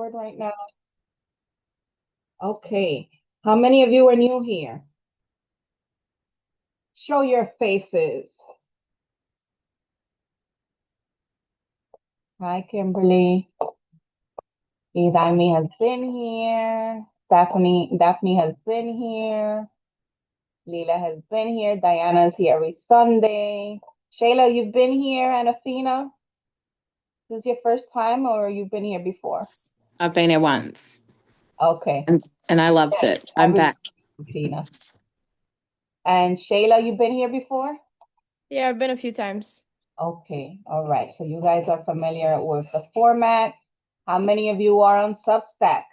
Discord right now? Okay. How many of you are new here? Show your faces. Hi, Kimberly. Idami has been here. Daphne has been here. Leela has been here. Diana's here every Sunday. Shayla, you've been here, and Afina? This is your first time or you've been here before? I've been here once. Okay. And I loved it. I'm back. Afina. And Shayla, you've been here before? Yeah, I've been a few times. Okay. All right. So you guys are familiar with the format. How many of you are on Substack?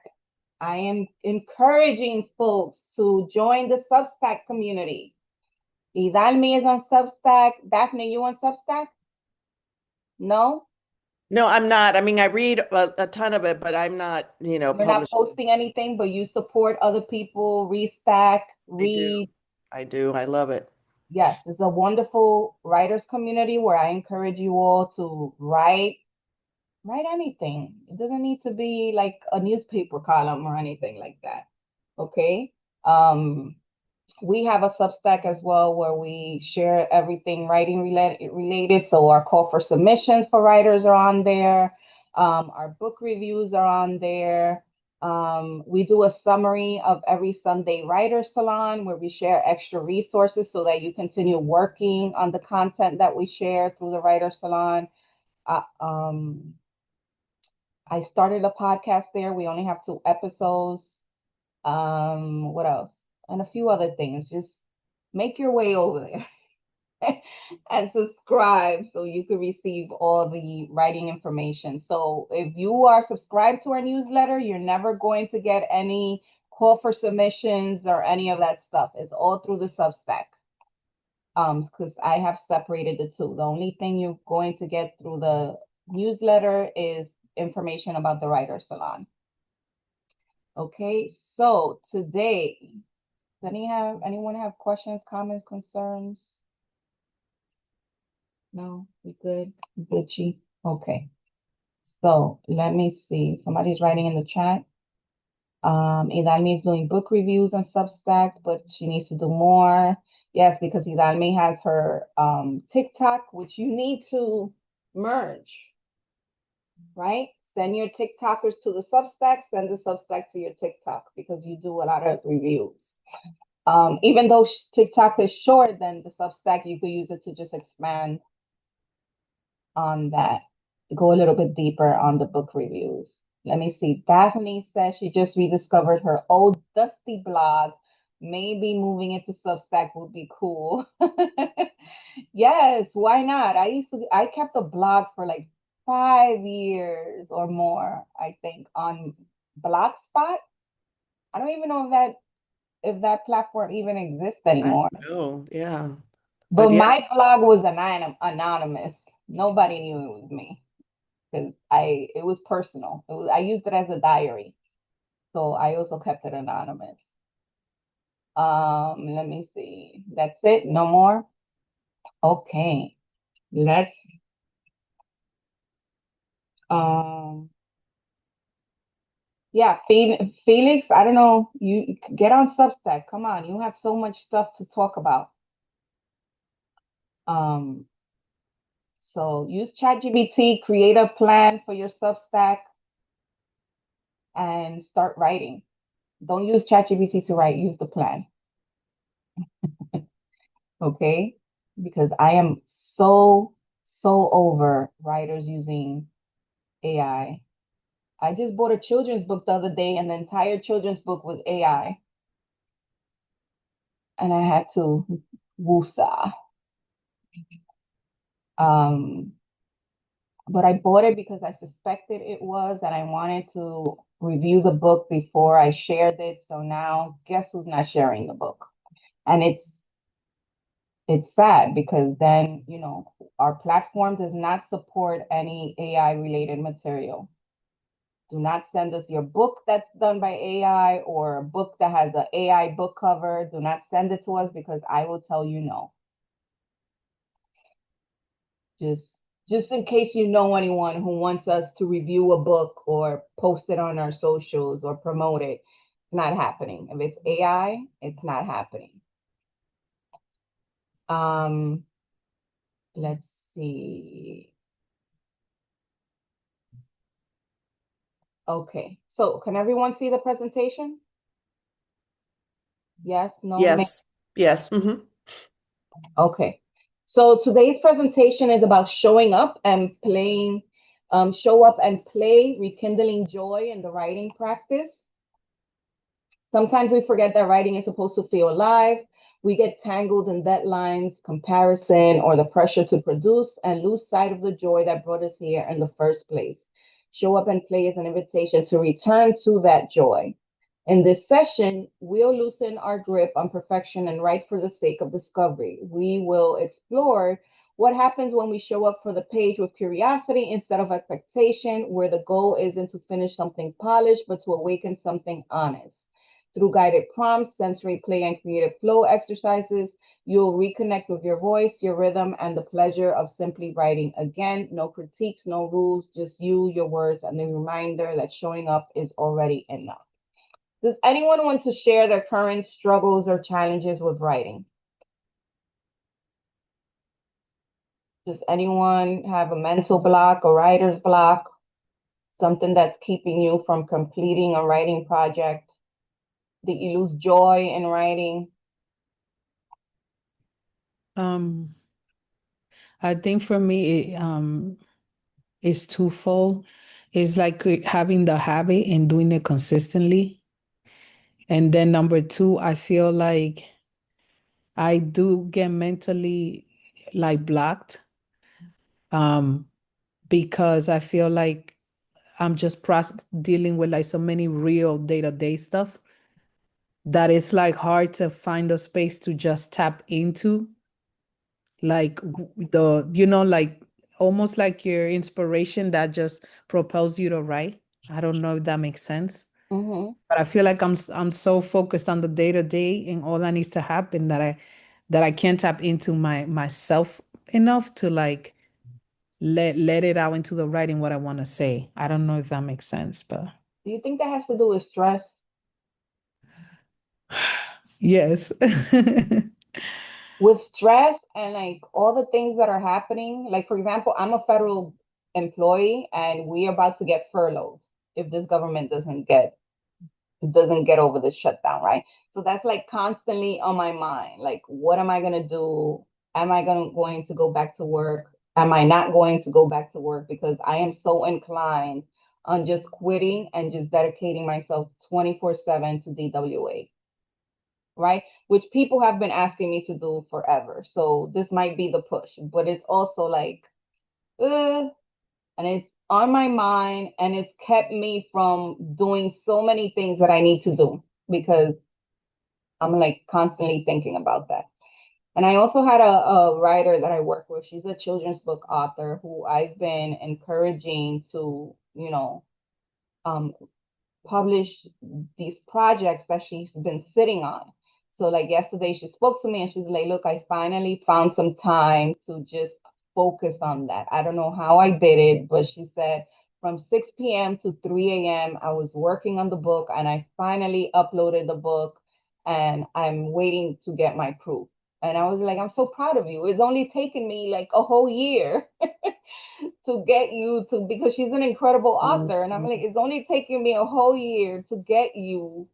I am encouraging folks to join the Substack community. Idalmi is on Substack. Daphne, you on Substack? No? No, I'm not. I mean, I read a ton of it, but I'm not, You're not publishing. posting anything, but you support other people, restack, read. I do. I love it. Yes, it's a wonderful writers community where I encourage you all to write anything. It doesn't need to be like a newspaper column or anything like that. Okay. We have a Substack as well where we share everything writing related. So our call for submissions for writers are on there. Our book reviews are on there. We do a summary of every Sunday writer salon where we share extra resources so that you continue working on the content that we share through the writer salon. Uh, um, I started a podcast there. We only have 2 episodes. What else? And a few other things. Just make your way over there and subscribe so you can receive all the writing information. So if you are subscribed to our newsletter, you're never going to get any call for submissions or any of that stuff. It's all through the Substack. Because I have separated the two. The only thing you're going to get through the newsletter is information about the writer salon. Okay, so today, does anyone have questions, comments, concerns? No, we good? Glitchy? Okay. So let me see. Somebody's writing in the chat. Idalmi is doing book reviews on Substack, but she needs to do more. Yes, because Idalmi has her TikTok, which you need to merge, right? Send your TikTokers to the Substack, send the Substack to your TikTok because you do a lot of reviews. Even though TikTok is short, then the Substack, you could use it to just expand on that, go a little bit deeper on the book reviews. Let me see. Daphne says she just rediscovered her old dusty blog. Maybe moving into Substack would be cool. Yes, why not? I kept a blog for like 5 years or more, I think, on Blogspot. I don't even know if that platform even exists anymore. Oh, yeah. But yeah. my blog was anonymous. Nobody knew it was me because it was personal. I used it as a diary. So I also kept it anonymous. Let me see. That's it. No more. Okay. Let's um yeah, Felix, I don't know. You get on Substack. Come on, you have so much stuff to talk about. Um, so use ChatGPT, create a plan for your Substack, and start writing. Don't use ChatGPT to write, use the plan. Okay? Because I am so over writers using AI. I just bought a children's book the other day, and the entire children's book was AI. And I had to woosah. But I bought it because I suspected it was, and I wanted to review the book before I shared it. So now, guess who's not sharing the book? And it's sad because then, our platform does not support any AI related material. Do not send us your book that's done by AI or a book that has an AI book cover. Do not send it to us because I will tell you no. Just Just in case you know anyone who wants us to review a book or post it on our socials or promote it, it's not happening. If it's AI, it's not happening. Let's see. Okay, so can everyone see the presentation? Yes, no? Yes, yes. Okay. So today's presentation is about showing up and playing, show up and play, rekindling joy in the writing practice. Sometimes we forget that writing is supposed to feel alive. We get tangled in deadlines, comparison, or the pressure to produce and lose sight of the joy that brought us here in the first place. Show up and play is an invitation to return to that joy. In this session, we'll loosen our grip on perfection and write for the sake of discovery. We will explore what happens when we show up for the page with curiosity instead of expectation, where the goal isn't to finish something polished, but to awaken something honest. Through guided prompts, sensory play, and creative flow exercises, you'll reconnect with your voice, your rhythm, and the pleasure of simply writing. Again, no critiques, no rules, just you, your words, and the reminder that showing up is already enough. Does anyone want to share their current struggles or challenges with writing? Does anyone have a mental block, a writer's block, something that's keeping you from completing a writing project? Did you lose joy in writing? I think for me, it's twofold. It's like having the habit and doing it consistently. And then number two, I feel like I do get mentally like blocked, because I feel like I'm just dealing with like so many real day-to-day stuff that it's like hard to find a space to just tap into like like almost like your inspiration that just propels you to write. I don't know if that makes sense. But I feel like I'm so focused on the day-to-day and all that needs to happen that I can't tap into myself enough to like let it out into the writing what I want to say. I don't know if that makes sense, but Do you think that has to do with stress? yes. With stress and like all the things that are happening, like for example, I'm a federal employee and we're about to get furloughed if this government doesn't get over this shutdown, right? So that's like constantly on my mind. Like, what am I gonna do? Am I going to go back to work? Am I not going to go back to work? Because I am so inclined on just quitting and just dedicating myself 24/7 to DWA, right? Which people have been asking me to do forever. So this might be the push, but it's also like, and it's on my mind and it's kept me from doing so many things that I need to do because I'm like constantly thinking about that. And I also had a writer that I work with. She's a children's book author who I've been encouraging to, um, publish these projects that she's been sitting on. So like yesterday she spoke to me and she's like, look, I finally found some time to just focus on that. I don't know how I did it, but she said from 6 p.m. to 3 a.m. I was working on the book and I finally uploaded the book and I'm waiting to get my proof. And I was like, I'm so proud of you. It's only taken me like a whole year to get you to, because she's an incredible author. And I'm like, it's only taken me a whole year to get you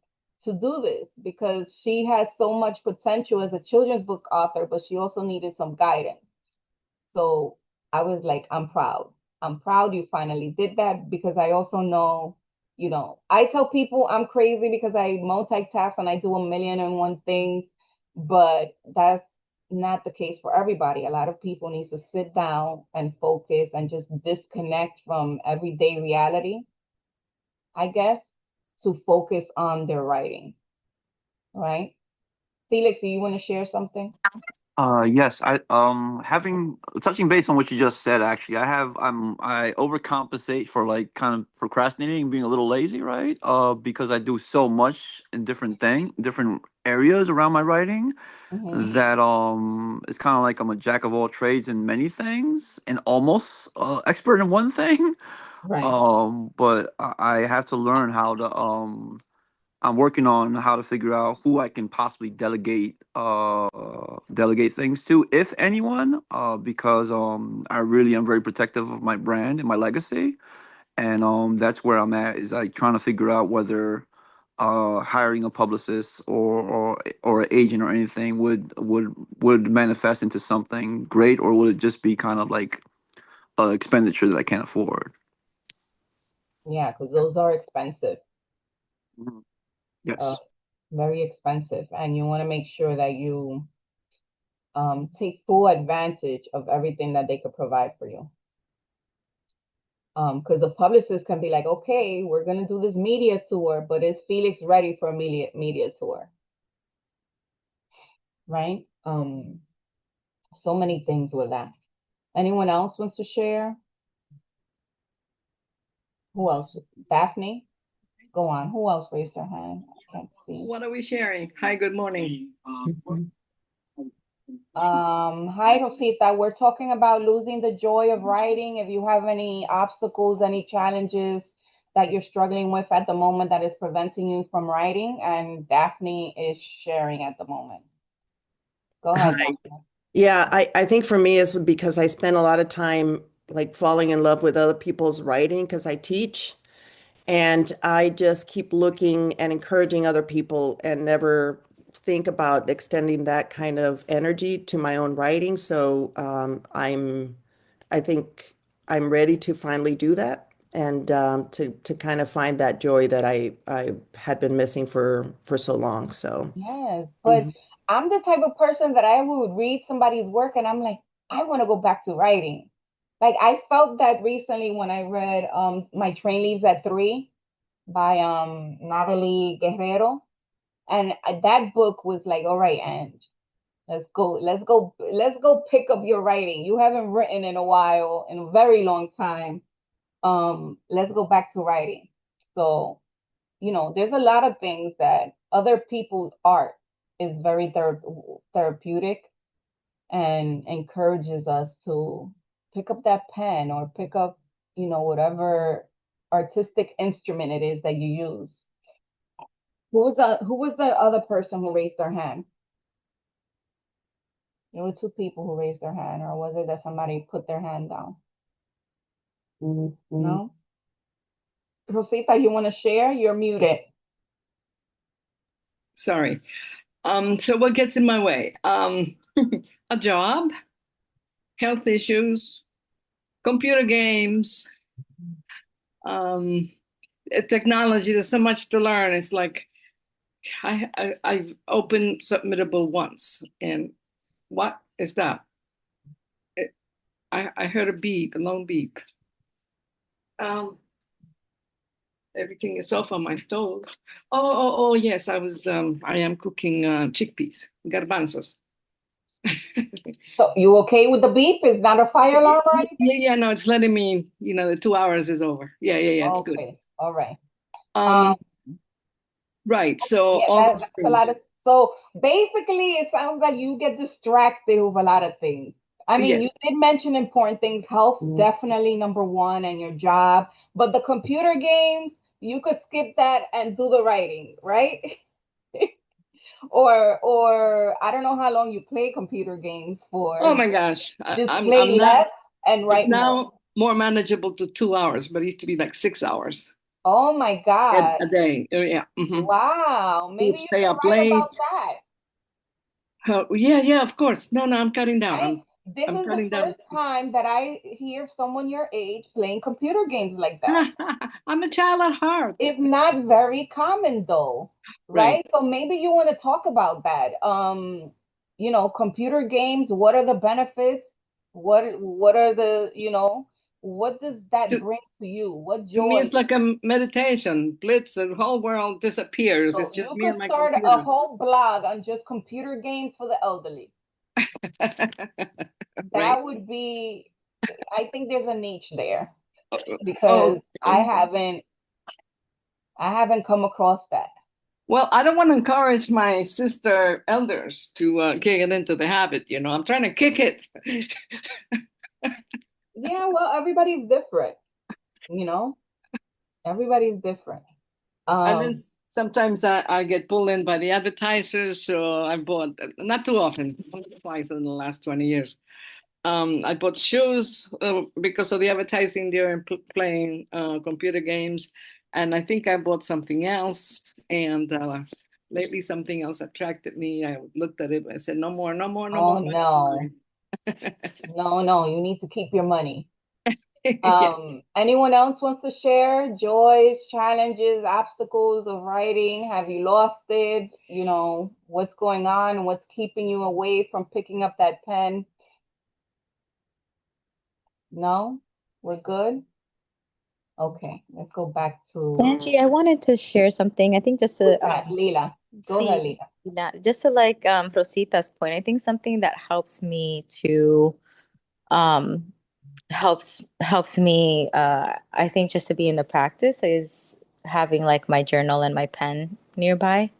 to do this because she has so much potential as a children's book author, but she also needed some guidance. So I was like, I'm proud. I'm proud you finally did that because I also know, I tell people I'm crazy because I multitask and I do a million and one things, but that's not the case for everybody. A lot of people need to sit down and focus and just disconnect from everyday reality, I guess, to focus on their writing, right? Felix, do you want to share something? Yes, having touching base on what you just said, actually, I overcompensate for like kind of procrastinating and being a little lazy, right? Because I do so much in different areas around my writing Hmm. that it's kind of like I'm a jack of all trades in many things and almost expert in one thing. Right. But I have to learn how to I'm working on how to figure out who I can possibly delegate things to, if anyone, because I really am very protective of my brand and my legacy, and that's where I'm at, is like trying to figure out whether hiring a publicist or an agent or anything would manifest into something great, or would it just be kind of like an expenditure that I can't afford. Yeah, because those are expensive, Mhm. uh, Yes. very expensive, and you want to make sure that you take full advantage of everything that they could provide for you. Because a publicist can be like, okay, we're gonna do this media tour, but is Felix ready for a media tour? Right? So many things with that. Anyone else wants to share? Who else? Daphne? Go on. Who else raised their hand? I can't see. What are we sharing? Hi, good morning. Hi, Rosita. We're talking about losing the joy of writing. If you have any obstacles, any challenges that you're struggling with at the moment that is preventing you from writing, and Daphne is sharing at the moment. Go ahead, Hi. Daphne. Yeah, I think for me it's because I spend a lot of time like falling in love with other people's writing because I teach. And I just keep looking and encouraging other people and never think about extending that kind of energy to my own writing. So I think I'm ready to finally do that and to kind of find that joy that I had been missing for so long. So Yes, but mhm. I'm the type of person that I would read somebody's work and I'm like, I want to go back to writing. Like I felt that recently when I read My Train Leaves at 3 by Natalie Guerrero. And that book was like, all right, and let's go pick up your writing. You haven't written in a while, in a very long time. Let's go back to writing. So, there's a lot of things that other people's art is very therapeutic and encourages us to pick up that pen or pick up, whatever artistic instrument it is that you use. Who was the other person who raised their hand? There were two people who raised their hand, or was it that somebody put their hand down? No? Rosita, you want to share? You're muted. Sorry. So what gets in my way? A job, health issues, computer games, um, technology. There's so much to learn. It's like I opened Submittable once, and what is that? It, I heard a beep, a long beep. Um, Everything is off on my stove. Oh, yes, I am cooking chickpeas, garbanzos. So you okay with the beep? Is not a fire alarm or anything? Yeah, no, it's letting me, the 2 hours is over. Yeah, it's good. Okay, all right. Um, right. So Yeah, all those that's a lot things. of. So basically, it sounds like you get distracted with a lot of things. I mean, you Yes. did mention important things. Health, definitely number one, and your job. But the computer games, you could skip that and do the writing, right? Or I don't know how long you play computer games Oh for. my gosh. Just I'm play not, less and it's write more. now more manageable to 2 hours, but it used to be like 6 hours Oh my God. a day. Yeah. Wow. Would Maybe you stay can up write late. about that. Yeah, of course. No, I'm cutting down. Right? This I'm is the cutting down. first time that I hear someone your age playing computer games like that. I'm a child at heart. It's not very common though, Right. right? So maybe you want to talk about that. Computer games, what are the benefits? What are what does that To, bring to you? What to me, joy? it's like a meditation. Blitz, the whole world disappears. So It's just you me could and my start a computer. whole blog on just computer games for the elderly. That Right. would be, I think there's a niche there Oh, because okay. I haven't come across that. Well, I don't want to encourage my sister elders to kick it into the habit. I'm trying to kick it. Yeah, well, everybody's different, you know? Everybody's different. And then Um, sometimes I get pulled in by the advertisers. So I bought, not too often, only twice in the last 20 years. I bought shoes because of the advertising there and playing computer games. And I think I bought something else. And lately something else attracted me. I looked at it. I said, no more, no more, no oh more. no, no, you need to keep your money. Yeah. Anyone else wants to share joys, challenges, obstacles of writing? Have you lost it? What's going on? What's keeping you away from picking up that pen? No? We're good? Okay, let's go back to Angie, I wanted to share something. I think just who's to that? Lila. Go ahead, see, Lila. just to like Rosita's point, I think something that helps me to um helps me I think just to be in the practice is having like my journal and my pen nearby.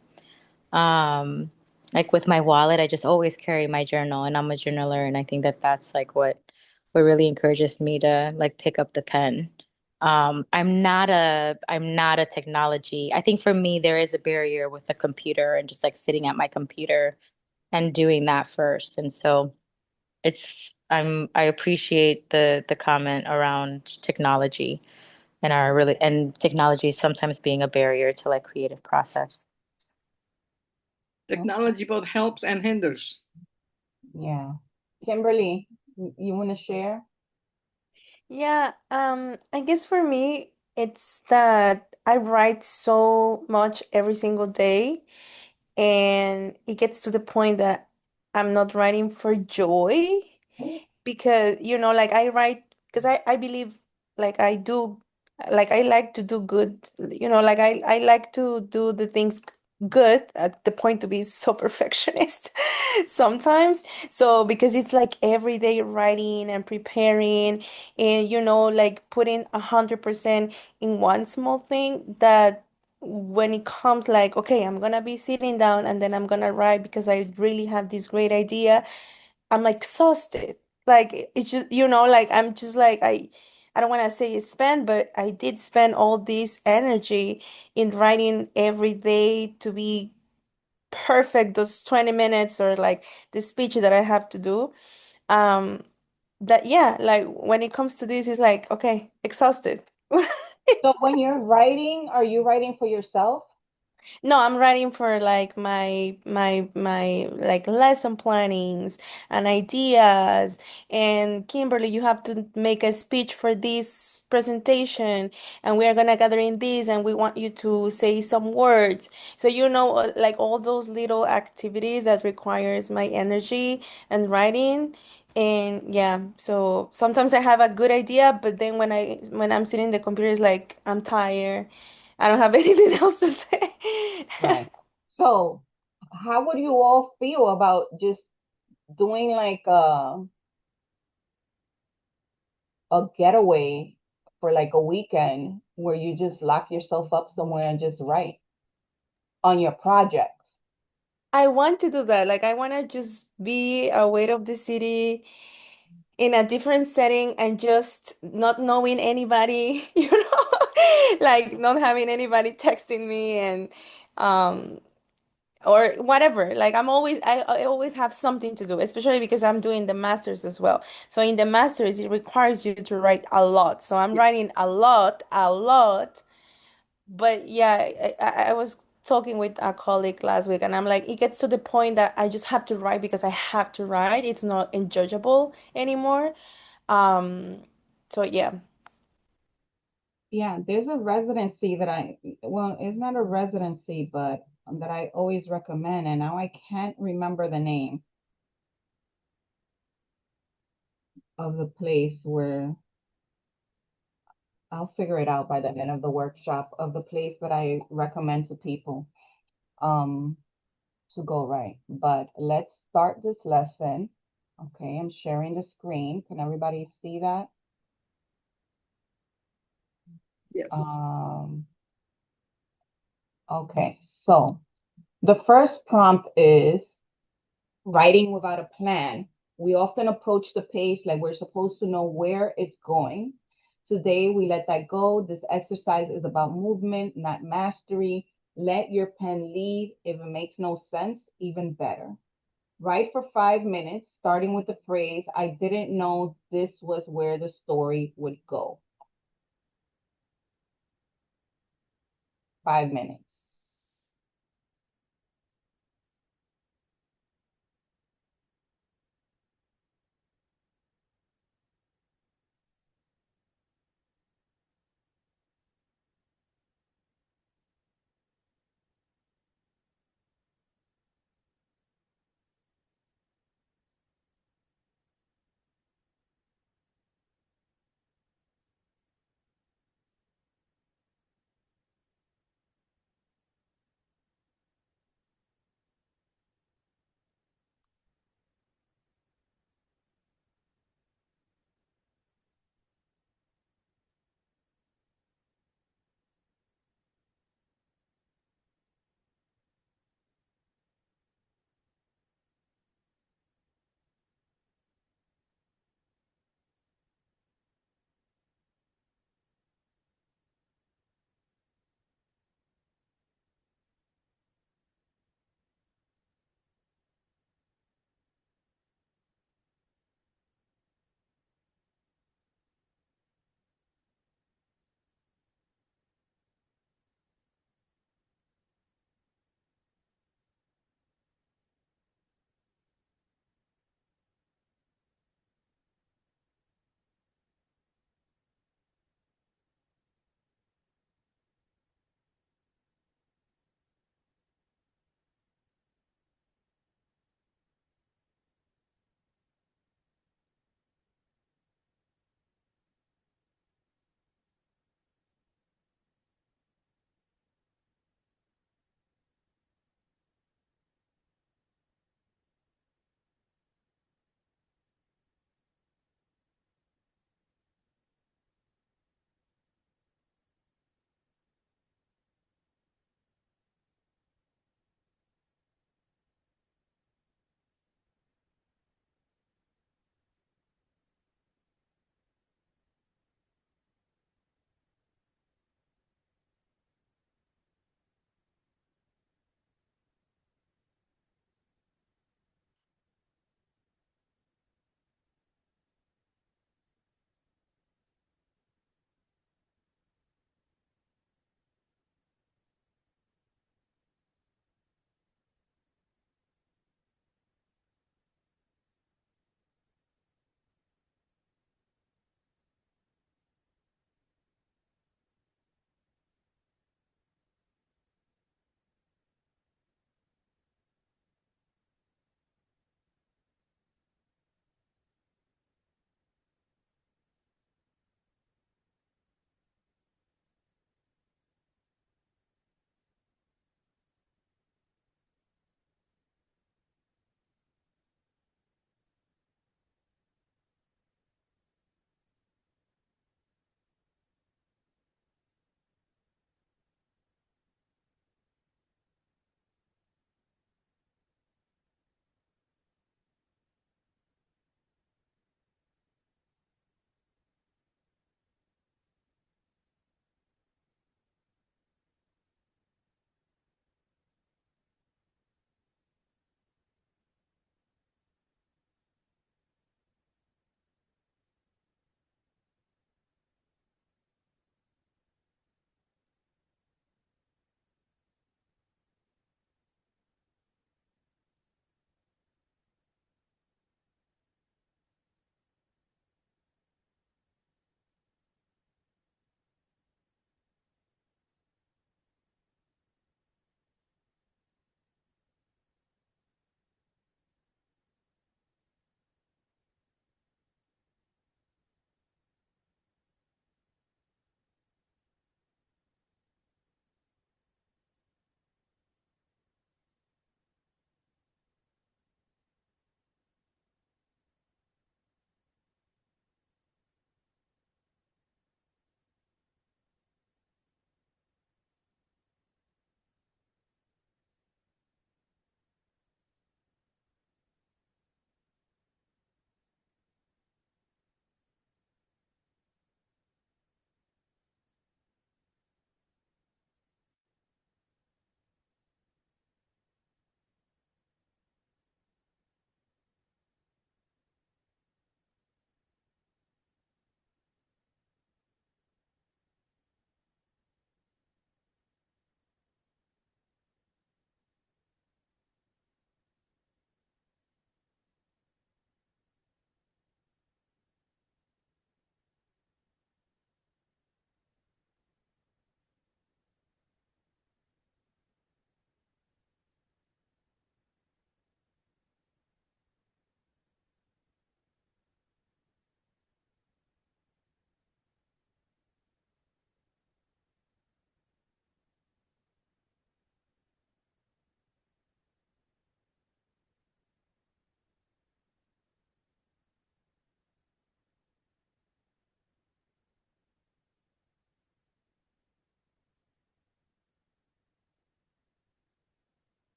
Um, like with my wallet, I just always carry my journal, and I'm a journaler, and I think that that's like what really encourages me to like pick up the pen. I'm not a technology. I think for me there is a barrier with the computer and just like sitting at my computer and doing that first. And so I appreciate the comment around technology and our really and technology sometimes being a barrier to like creative process. Okay. Technology both helps and hinders. Yeah. Kimberly, you want to share? Yeah, I guess for me, it's that I write so much every single day, and it gets to the point that I'm not writing for joy because like I write because I believe like I do like I like to do good, like I like to do the things good at the point to be so perfectionist sometimes. So because it's like every day writing and preparing and like putting 100% in one small thing, that when it comes like, okay, I'm gonna be sitting down and then I'm gonna write because I really have this great idea, I'm exhausted. Like it's just, like I'm just like I don't want to say spend, but I did spend all this energy in writing every day to be perfect those 20 minutes or like the speech that I have to do. Um that yeah, like when it comes to this, it's like, okay, exhausted. So when you're writing, are you writing for yourself? No, I'm writing for like my like lesson plannings and ideas. And Kimberly, you have to make a speech for this presentation, and we are gonna gather in this, and we want you to say some words. So like all those little activities that requires my energy and writing. And yeah, so sometimes I have a good idea, but then when I'm sitting in the computer, it's like I'm tired. I don't have anything else to say. Right. So how would you all feel about just doing like a getaway for like a weekend where you just lock yourself up somewhere and just write on your projects? I want to do that. Like, I want to just be away of the city in a different setting and just not knowing anybody, like not having anybody texting me and, um, or whatever. Like, I always have something to do, especially because I'm doing the masters as well. So in the masters, it requires you to write a lot. So I'm writing a lot, a lot. But yeah, I was talking with a colleague last week, and I'm like, it gets to the point that I just have to write because I have to write. It's not enjoyable anymore. Um, so yeah. Yeah, there's a residency that well, it's not a residency, but that I always recommend, and now I can't remember the name of the place where I'll figure it out by the end of the workshop of the place that I recommend to people. Um, to go right. But let's start this lesson. Okay, I'm sharing the screen. Can everybody see that? Yes. Okay, so the first prompt is writing without a plan. We often approach the page like we're supposed to know where it's going. Today, we let that go. This exercise is about movement, not mastery. Let your pen lead. If it makes no sense, even better. Write for 5 minutes, starting with the phrase, I didn't know this was where the story would go. 5 minutes.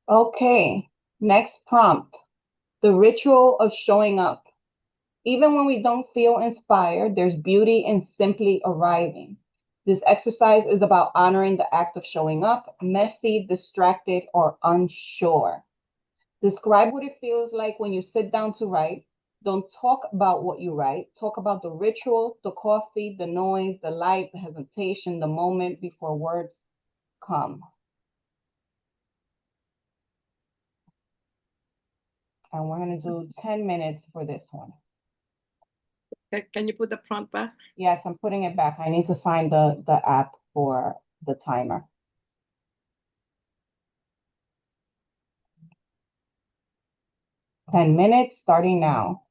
Okay, next prompt. The ritual of showing up. Even when we don't feel inspired, there's beauty in simply arriving. This exercise is about honoring the act of showing up, messy, distracted, or unsure. Describe what it feels like when you sit down to write. Don't talk about what you write. Talk about the ritual, the coffee, the noise, the light, the hesitation, the moment before words come. And we're going to do 10 minutes for this one. Can you put the prompt back? Yes, I'm putting it back. I need to find the app for the timer. Ten minutes starting now.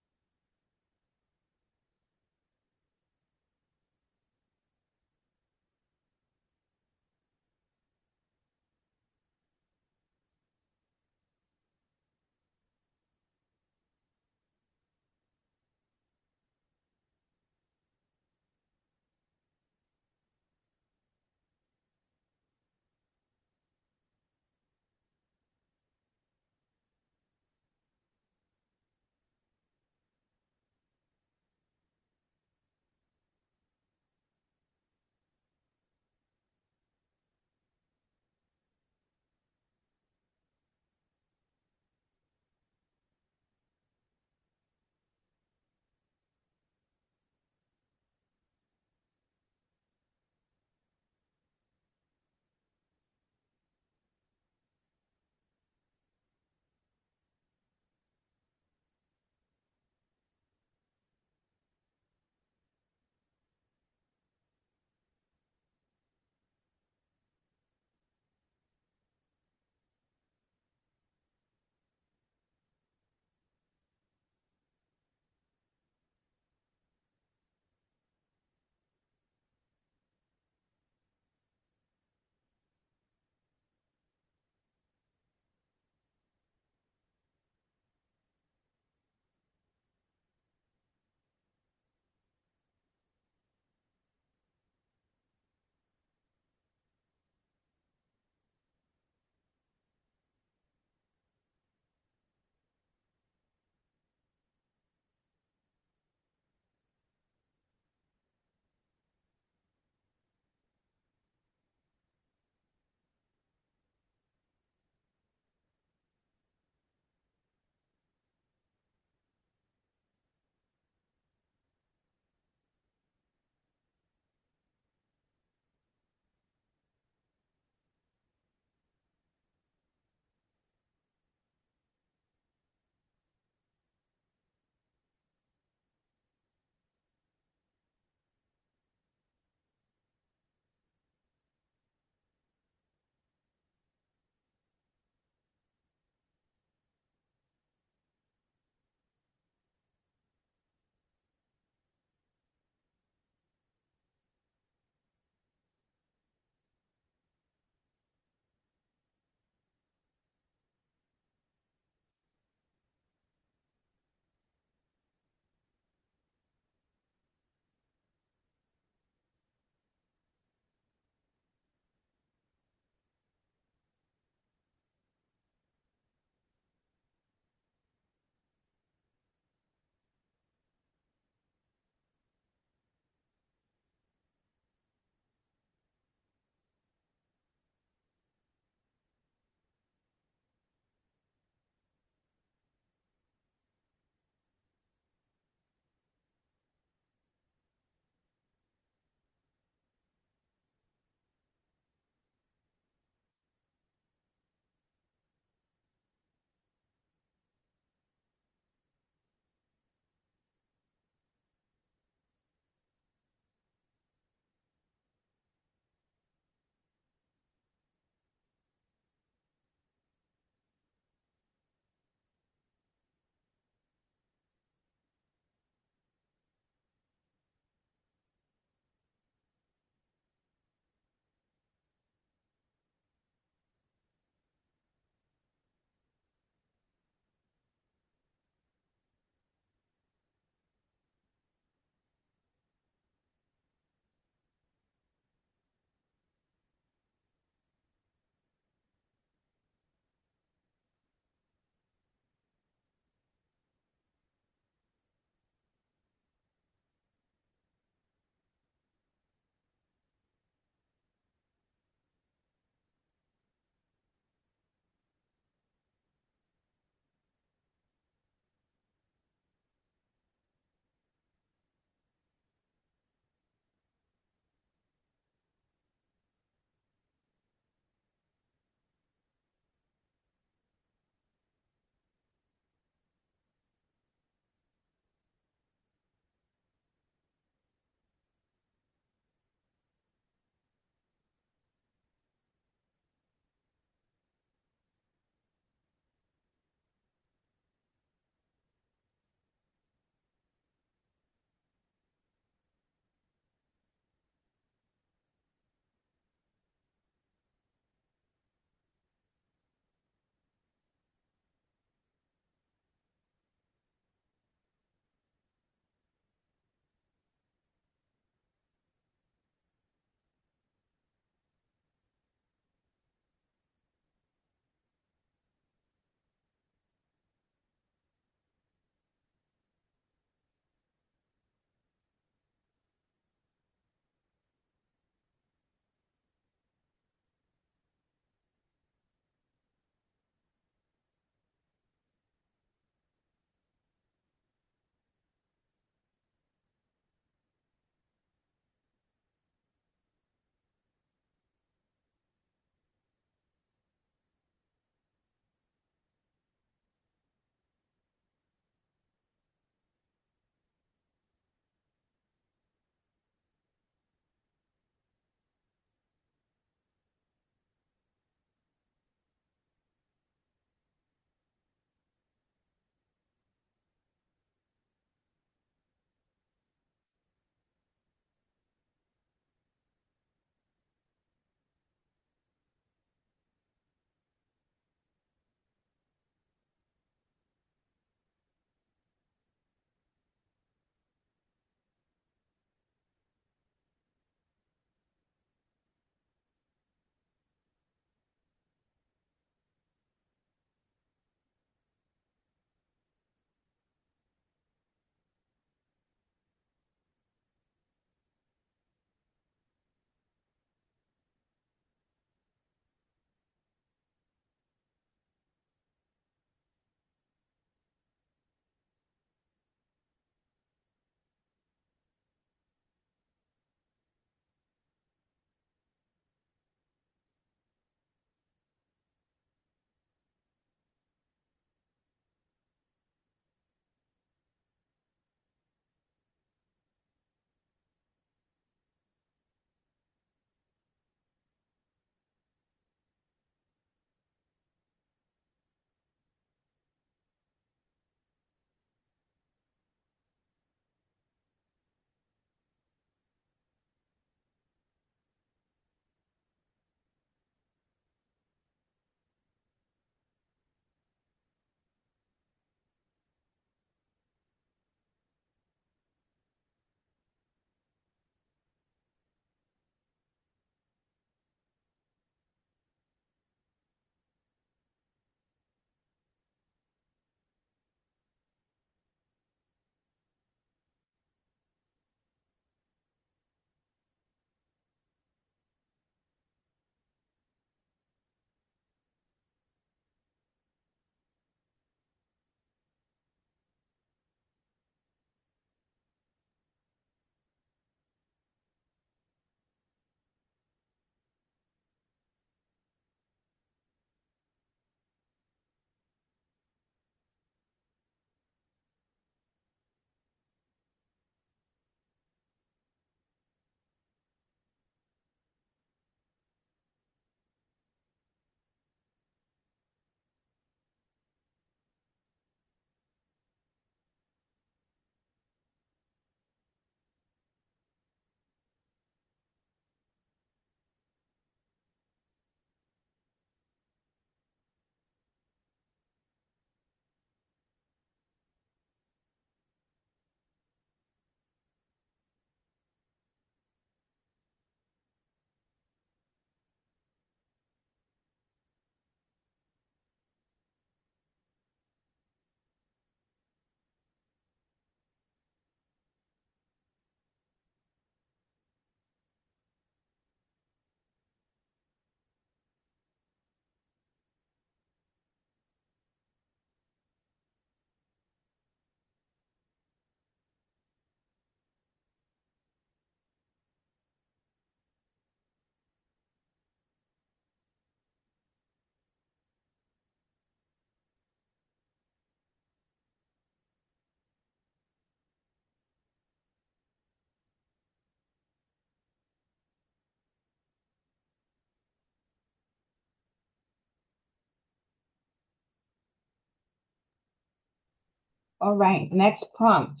All right, next prompt.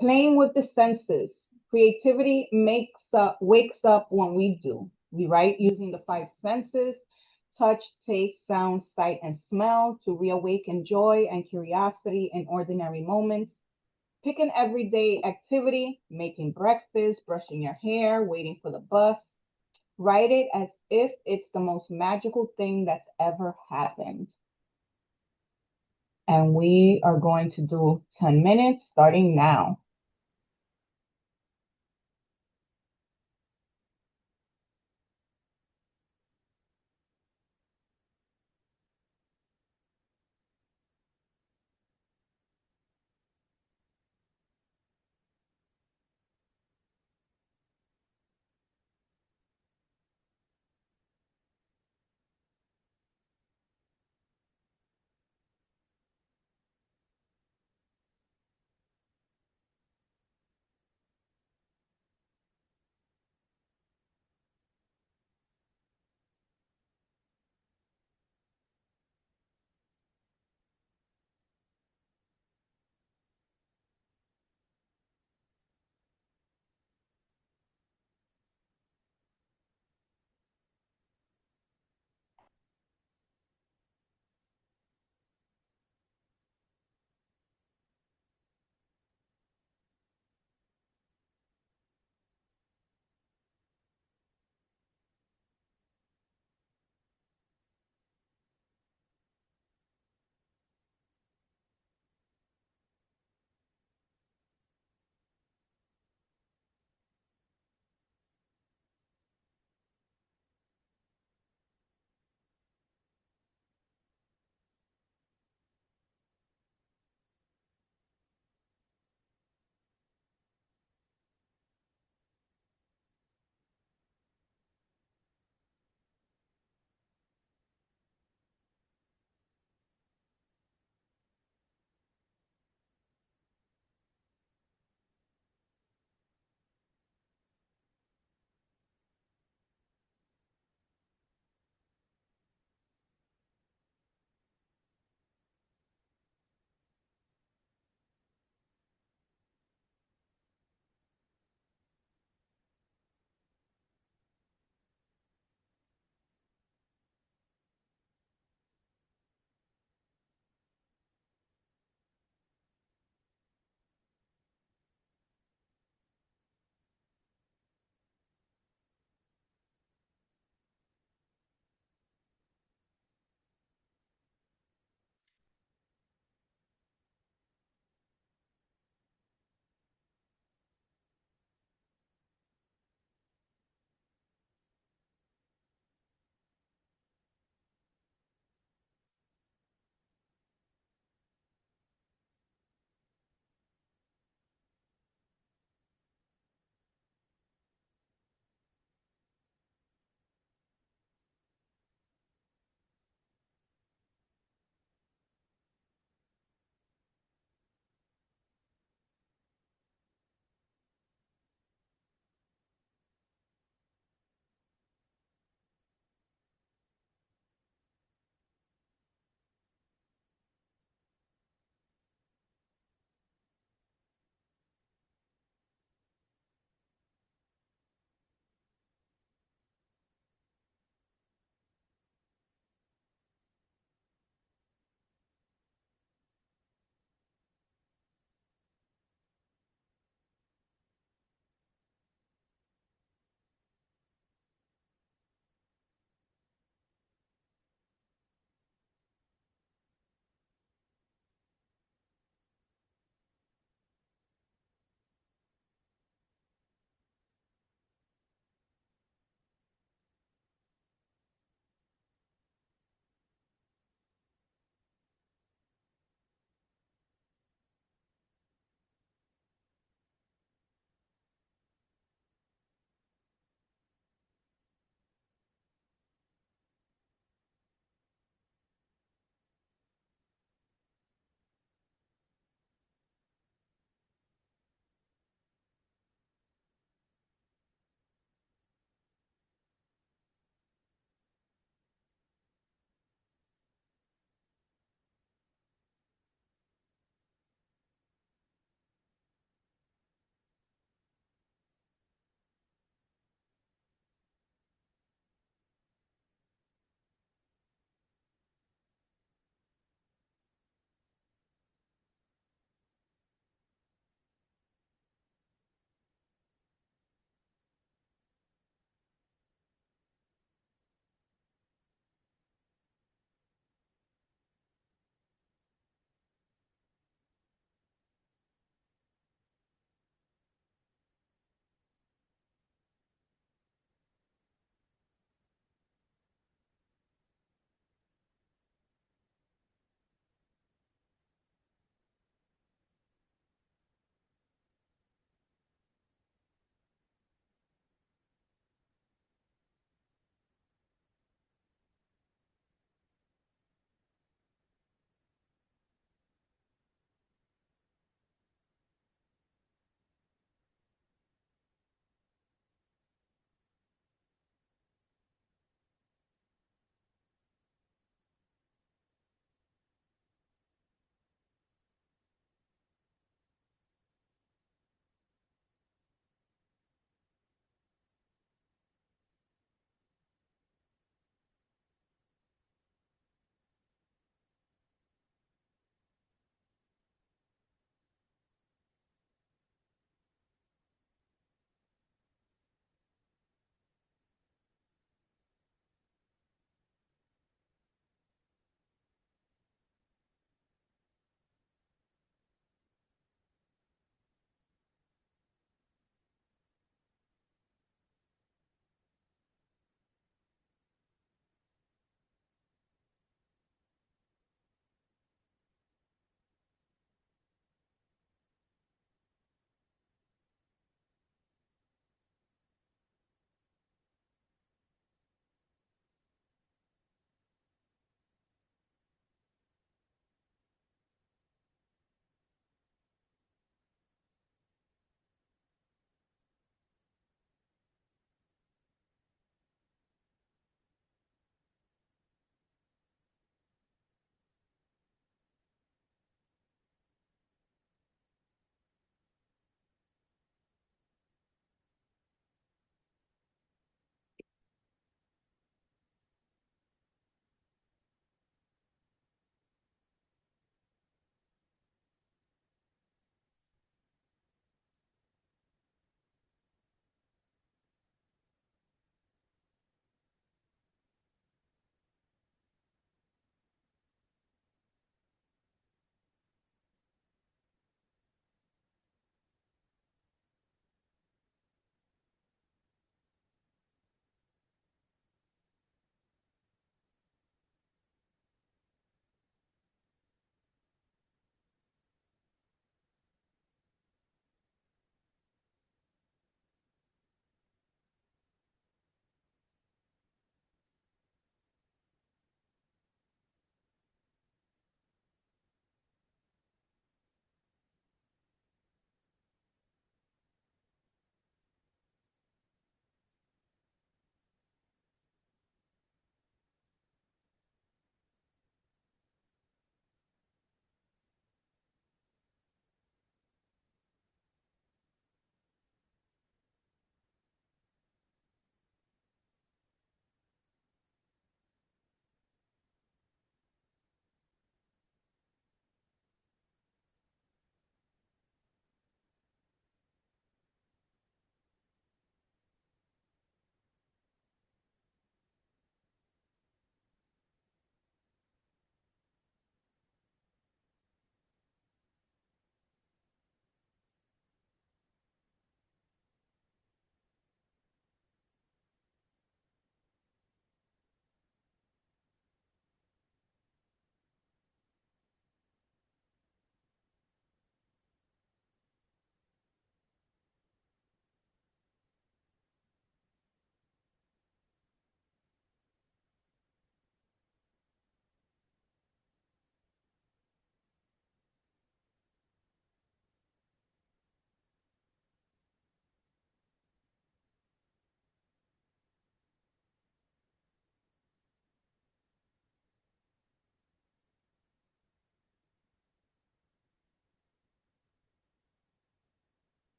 Playing with the senses. Creativity wakes up when we do. We write using the five senses, touch, taste, sound, sight, and smell to reawaken joy and curiosity in ordinary moments. Pick an everyday activity, making breakfast, brushing your hair, waiting for the bus. Write it as if it's the most magical thing that's ever happened. And we are going to do 10 minutes starting now.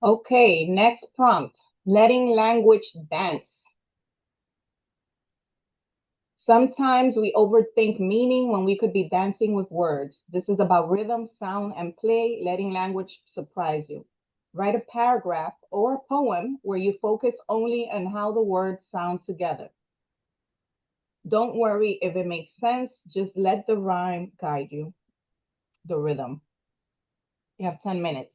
Okay, next prompt. Letting language dance. Sometimes we overthink meaning when we could be dancing with words. This is about rhythm, sound, and play, letting language surprise you. Write a paragraph or a poem where you focus only on how the words sound together. Don't worry if it makes sense, just let the rhyme guide you, the rhythm. You have 10 minutes.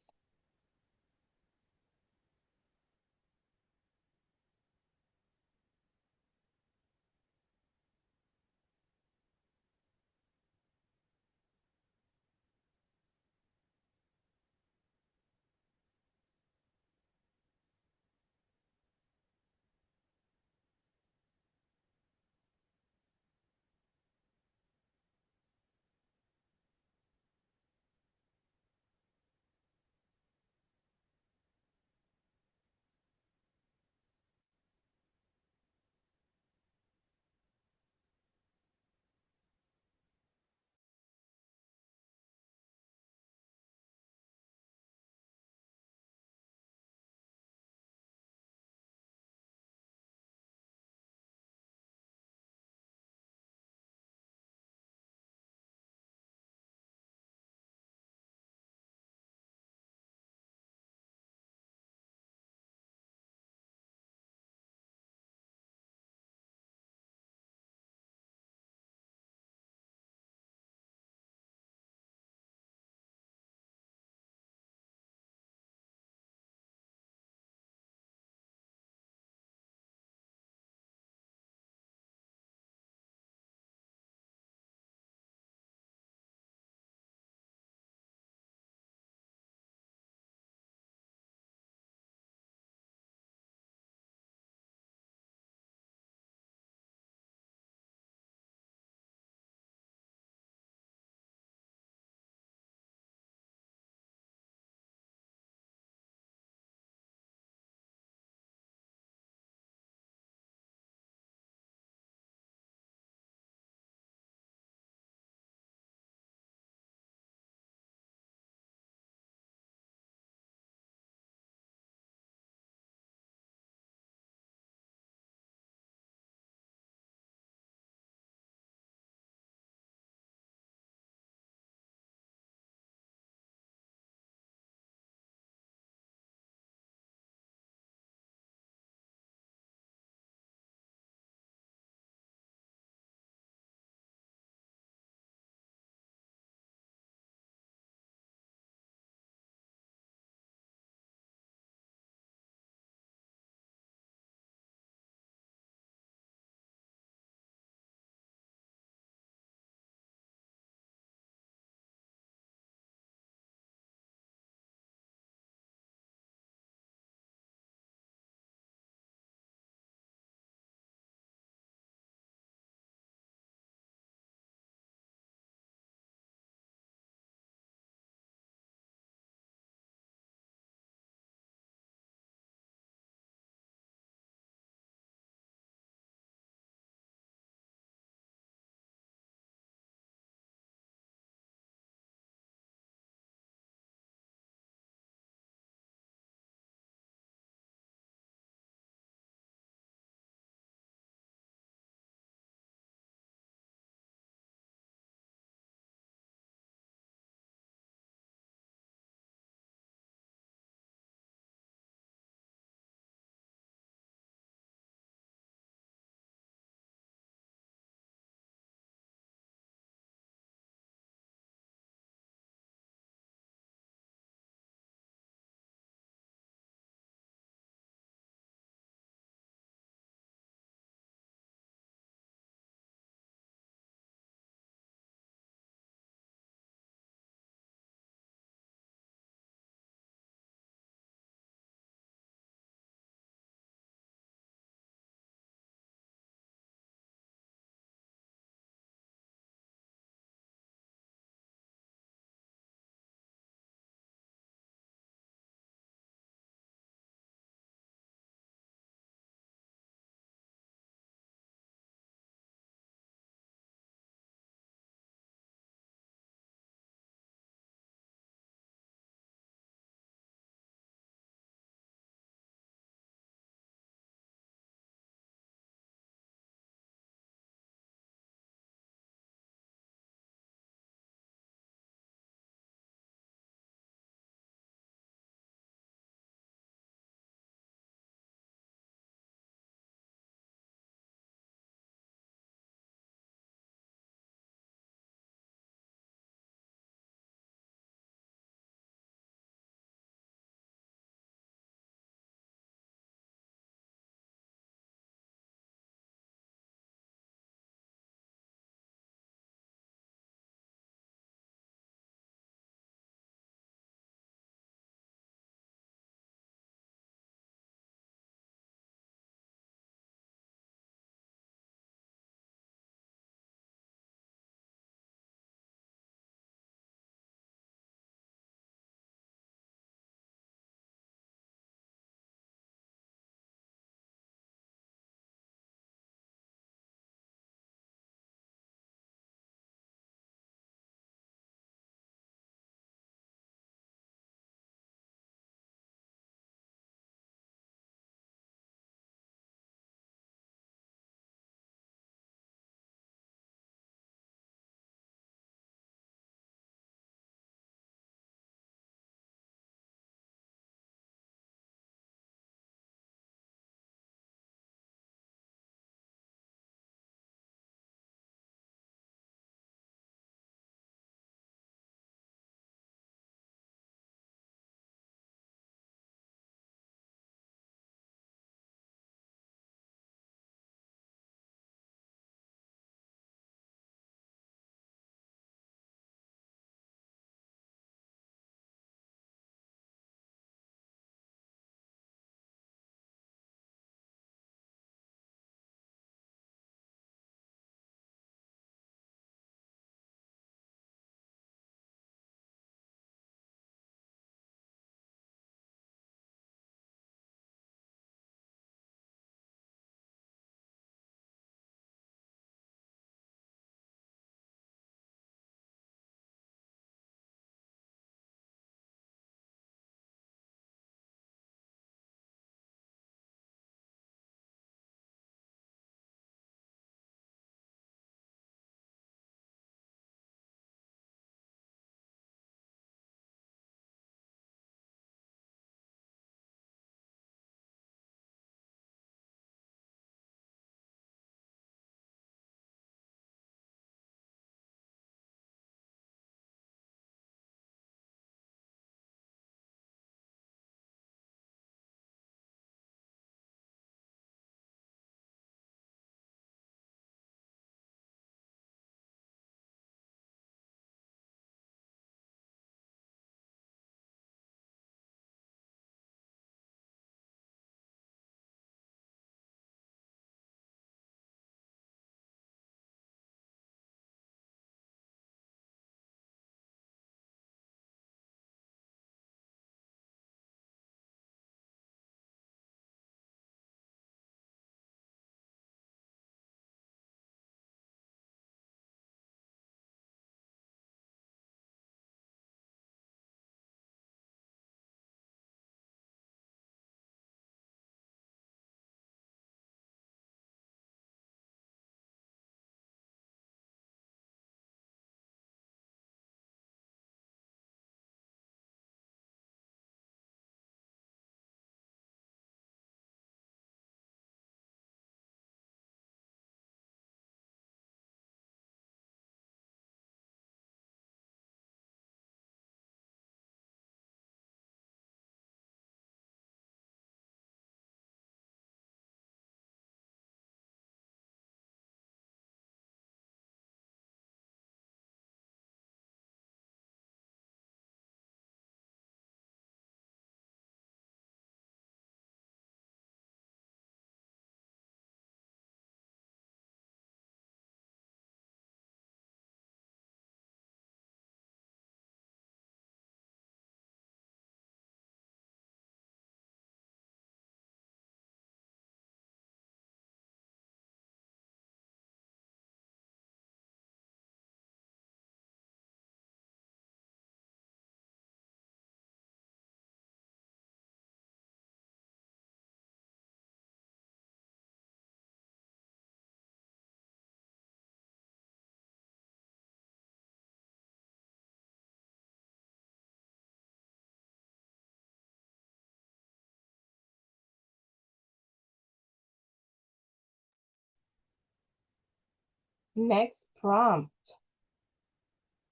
Next prompt.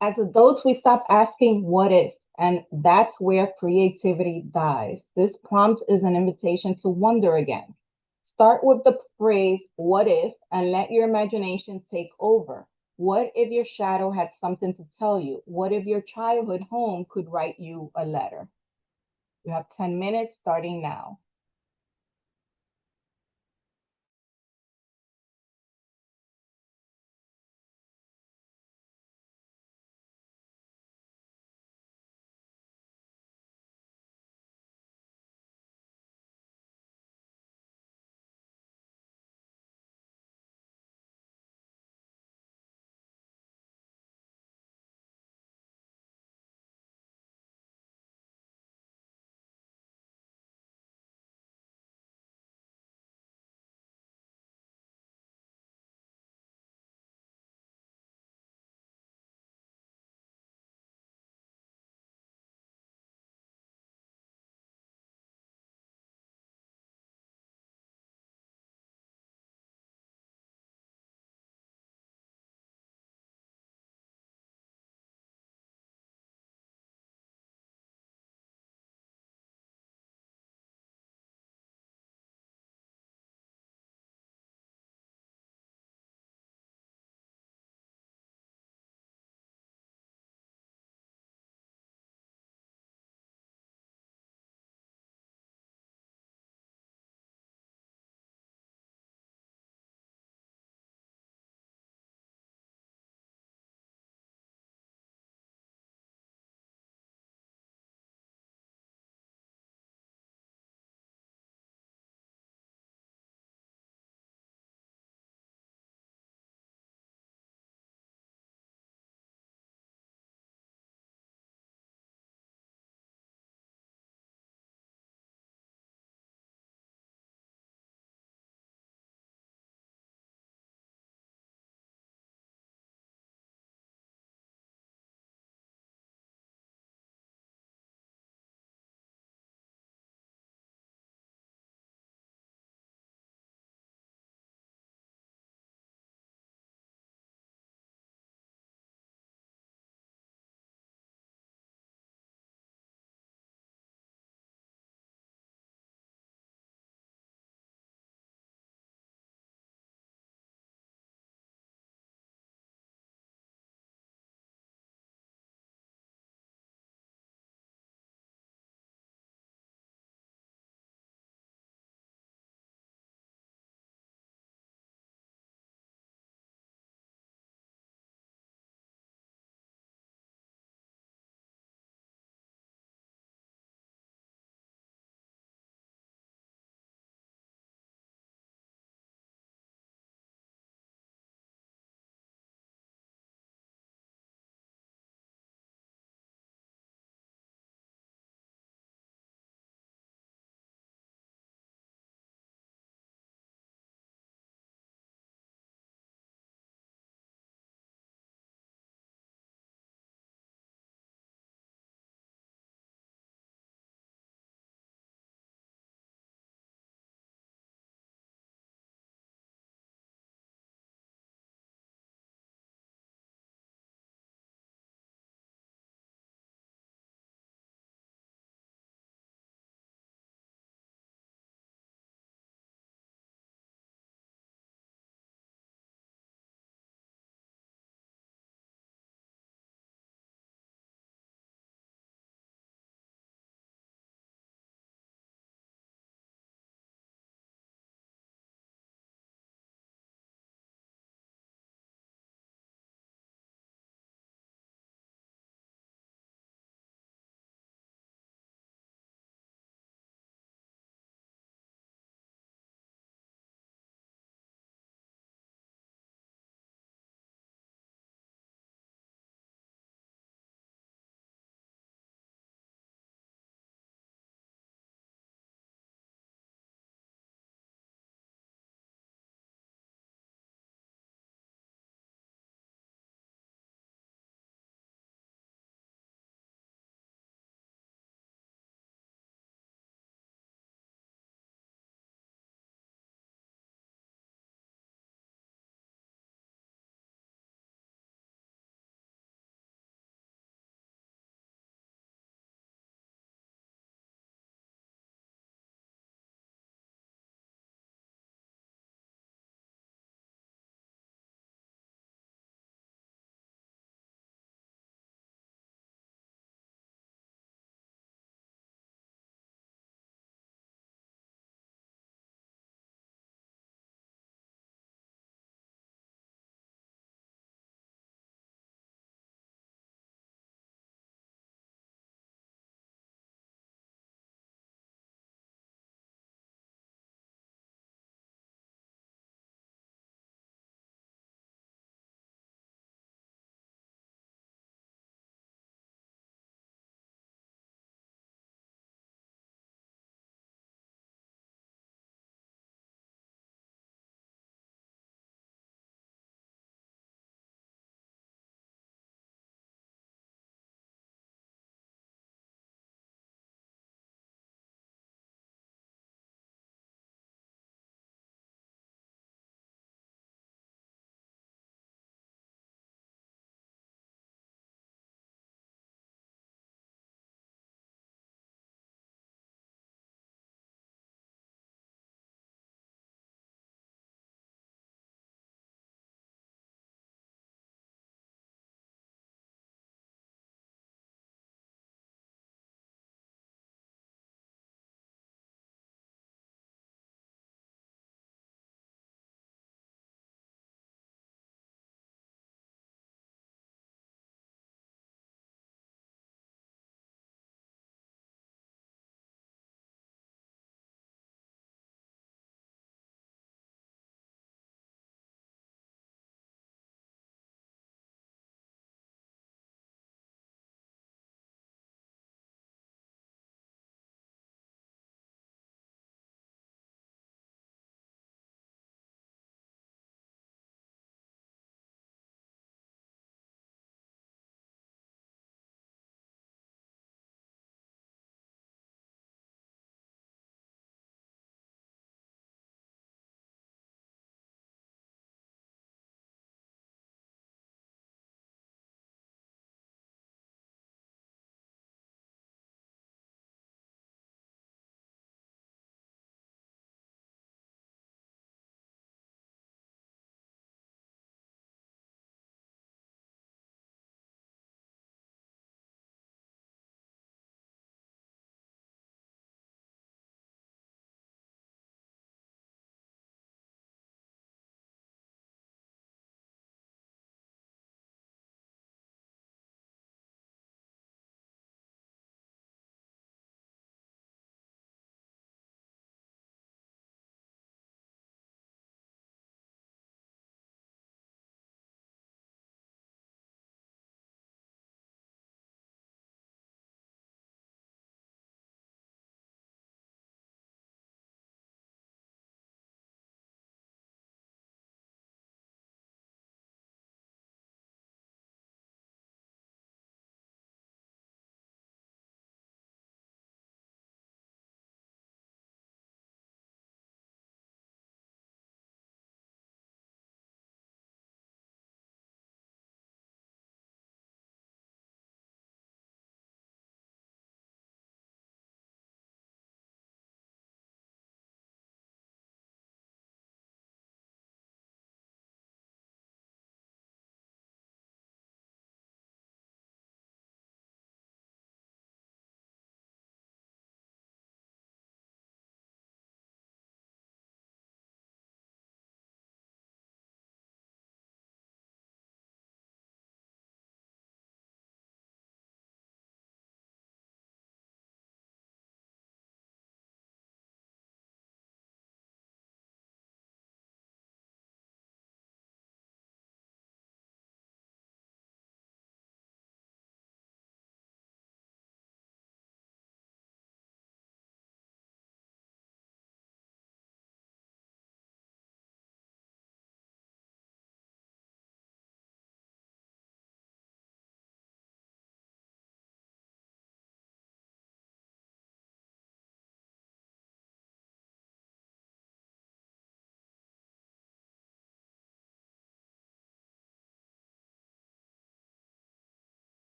As adults, we stop asking what if, and that's where creativity dies. This prompt is an invitation to wonder again. Start with the phrase what if and let your imagination take over. What if your shadow had something to tell you? What if your childhood home could write you a letter? You have 10 minutes starting now.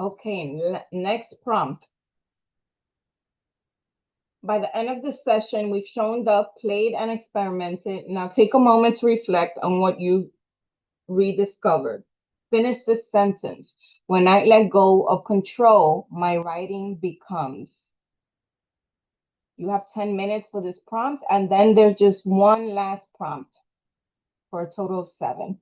Okay, next prompt. By the end of this session, we've shown up, played, and experimented. Now take a moment to reflect on what you rediscovered. Finish this sentence. When I let go of control, my writing becomes. You have 10 minutes for this prompt, and then there's just one last prompt for a total of 7.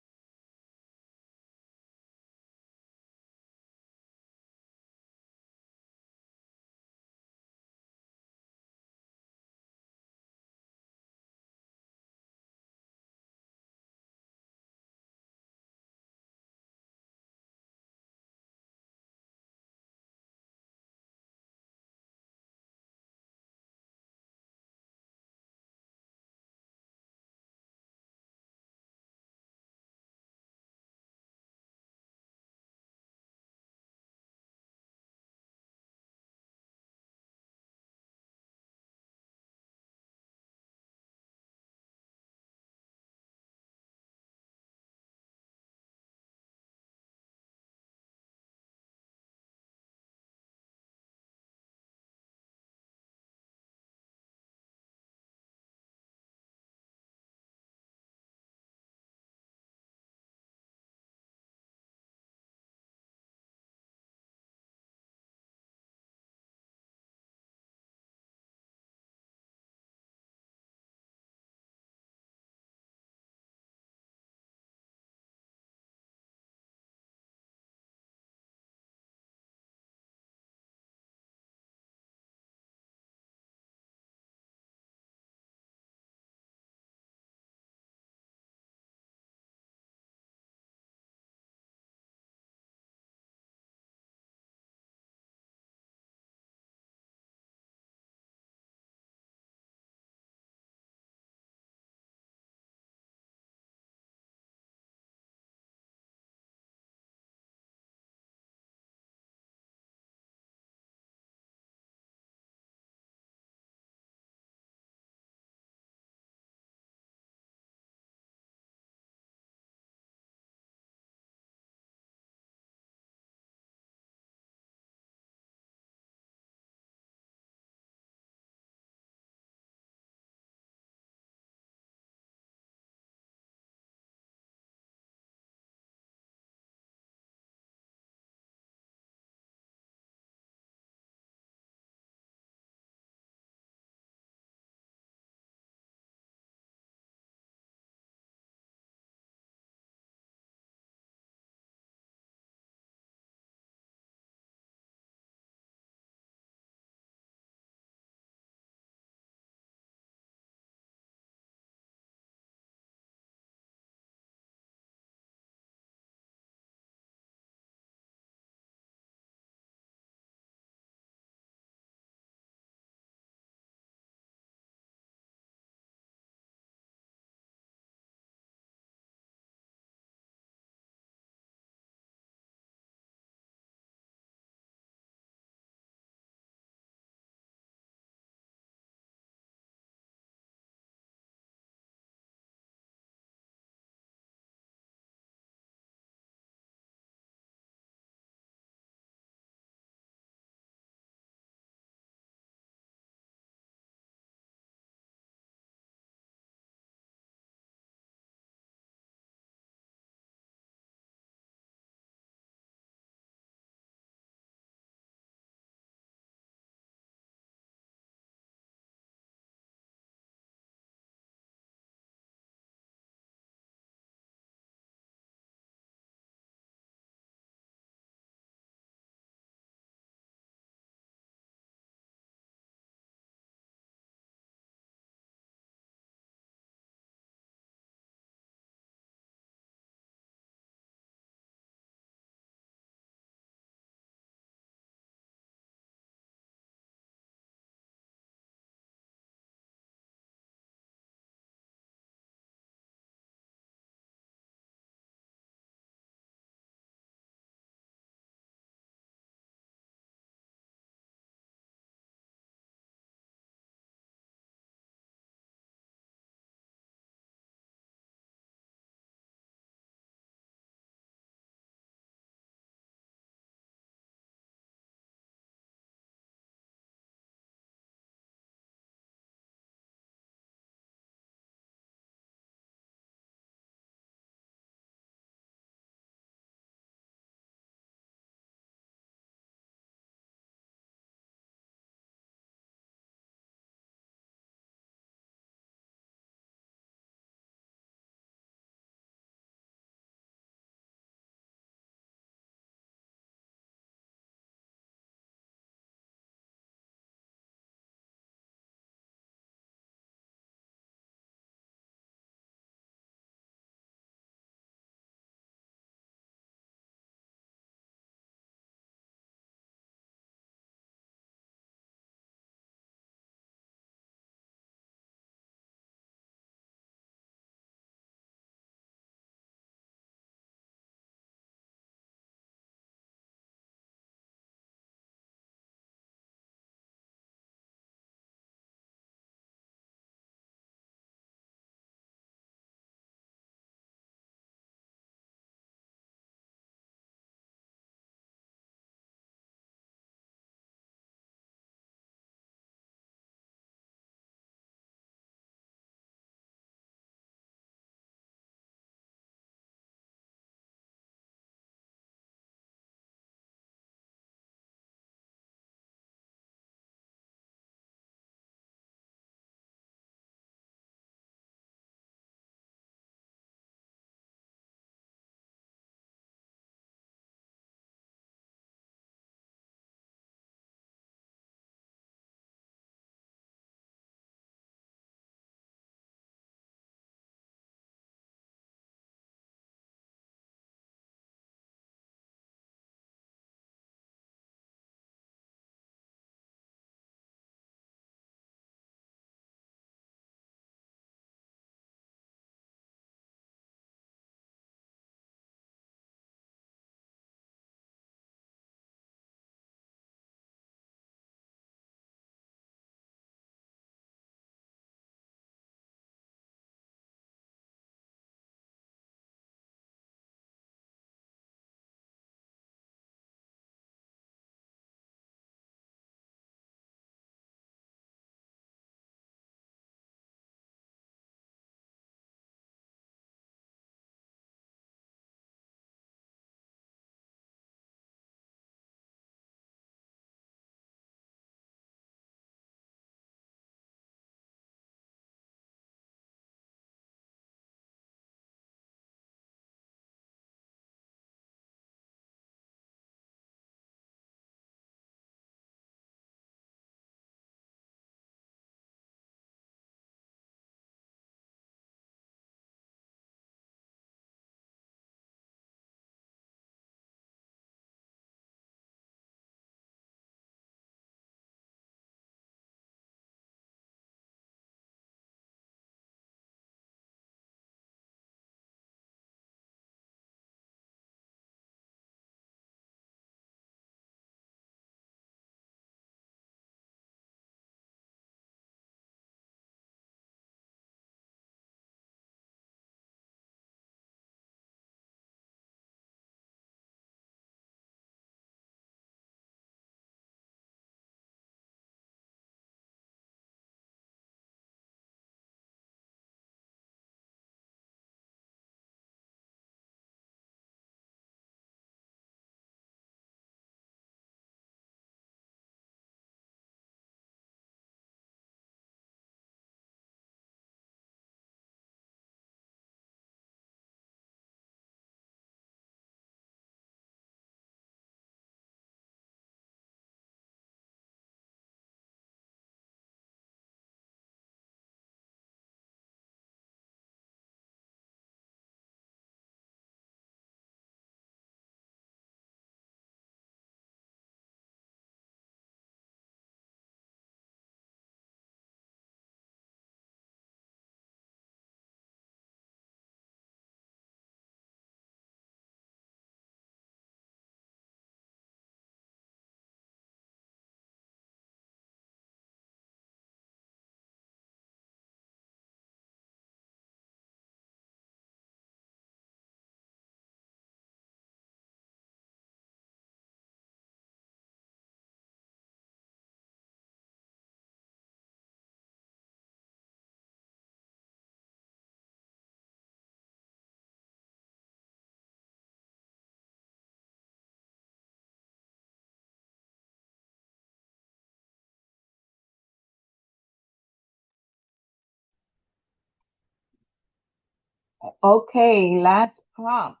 Okay, last prompt.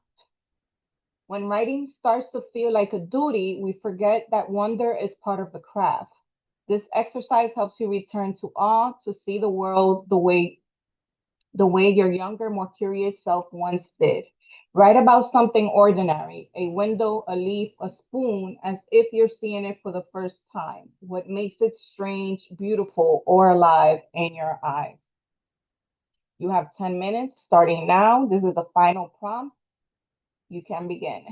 When writing starts to feel like a duty, we forget that wonder is part of the craft. This exercise helps you return to awe, to see the world the way your younger, more curious self once did. Write about something ordinary, a window, a leaf, a spoon, as if you're seeing it for the first time. What makes it strange, beautiful, or alive in your eyes? You have 10 minutes starting now. This is the final prompt. You can begin.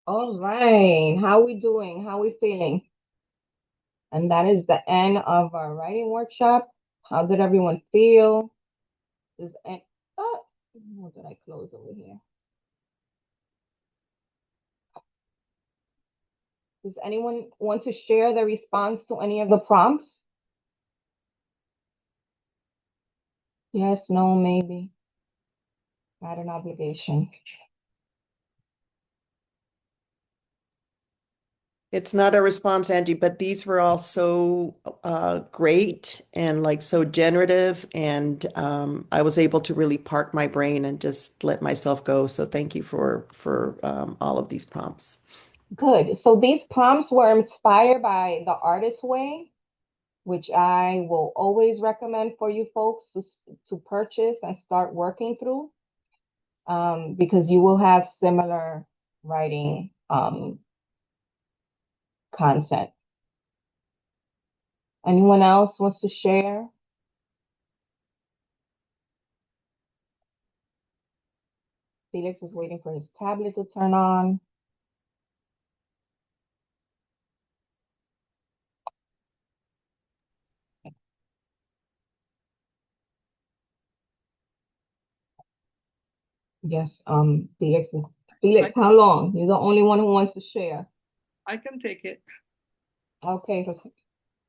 All right. How we doing? How we feeling? And that is the end of our writing workshop. How did everyone feel? Does oh, what did I close over here? Does anyone want to share their response to any of the prompts? Yes, no, maybe. Not an obligation. It's not a response, Angie, but these were all so great and like so generative, and I was able to really park my brain and just let myself go. So thank you for all of these prompts. Good. So these prompts were inspired by The Artist Way, which I will always recommend for you folks to purchase and start working through, because you will have similar writing content. Anyone else wants to share? Felix is waiting for his tablet to turn on. Yes, Felix, how long? You're the only one who wants to share. I can take it. Okay,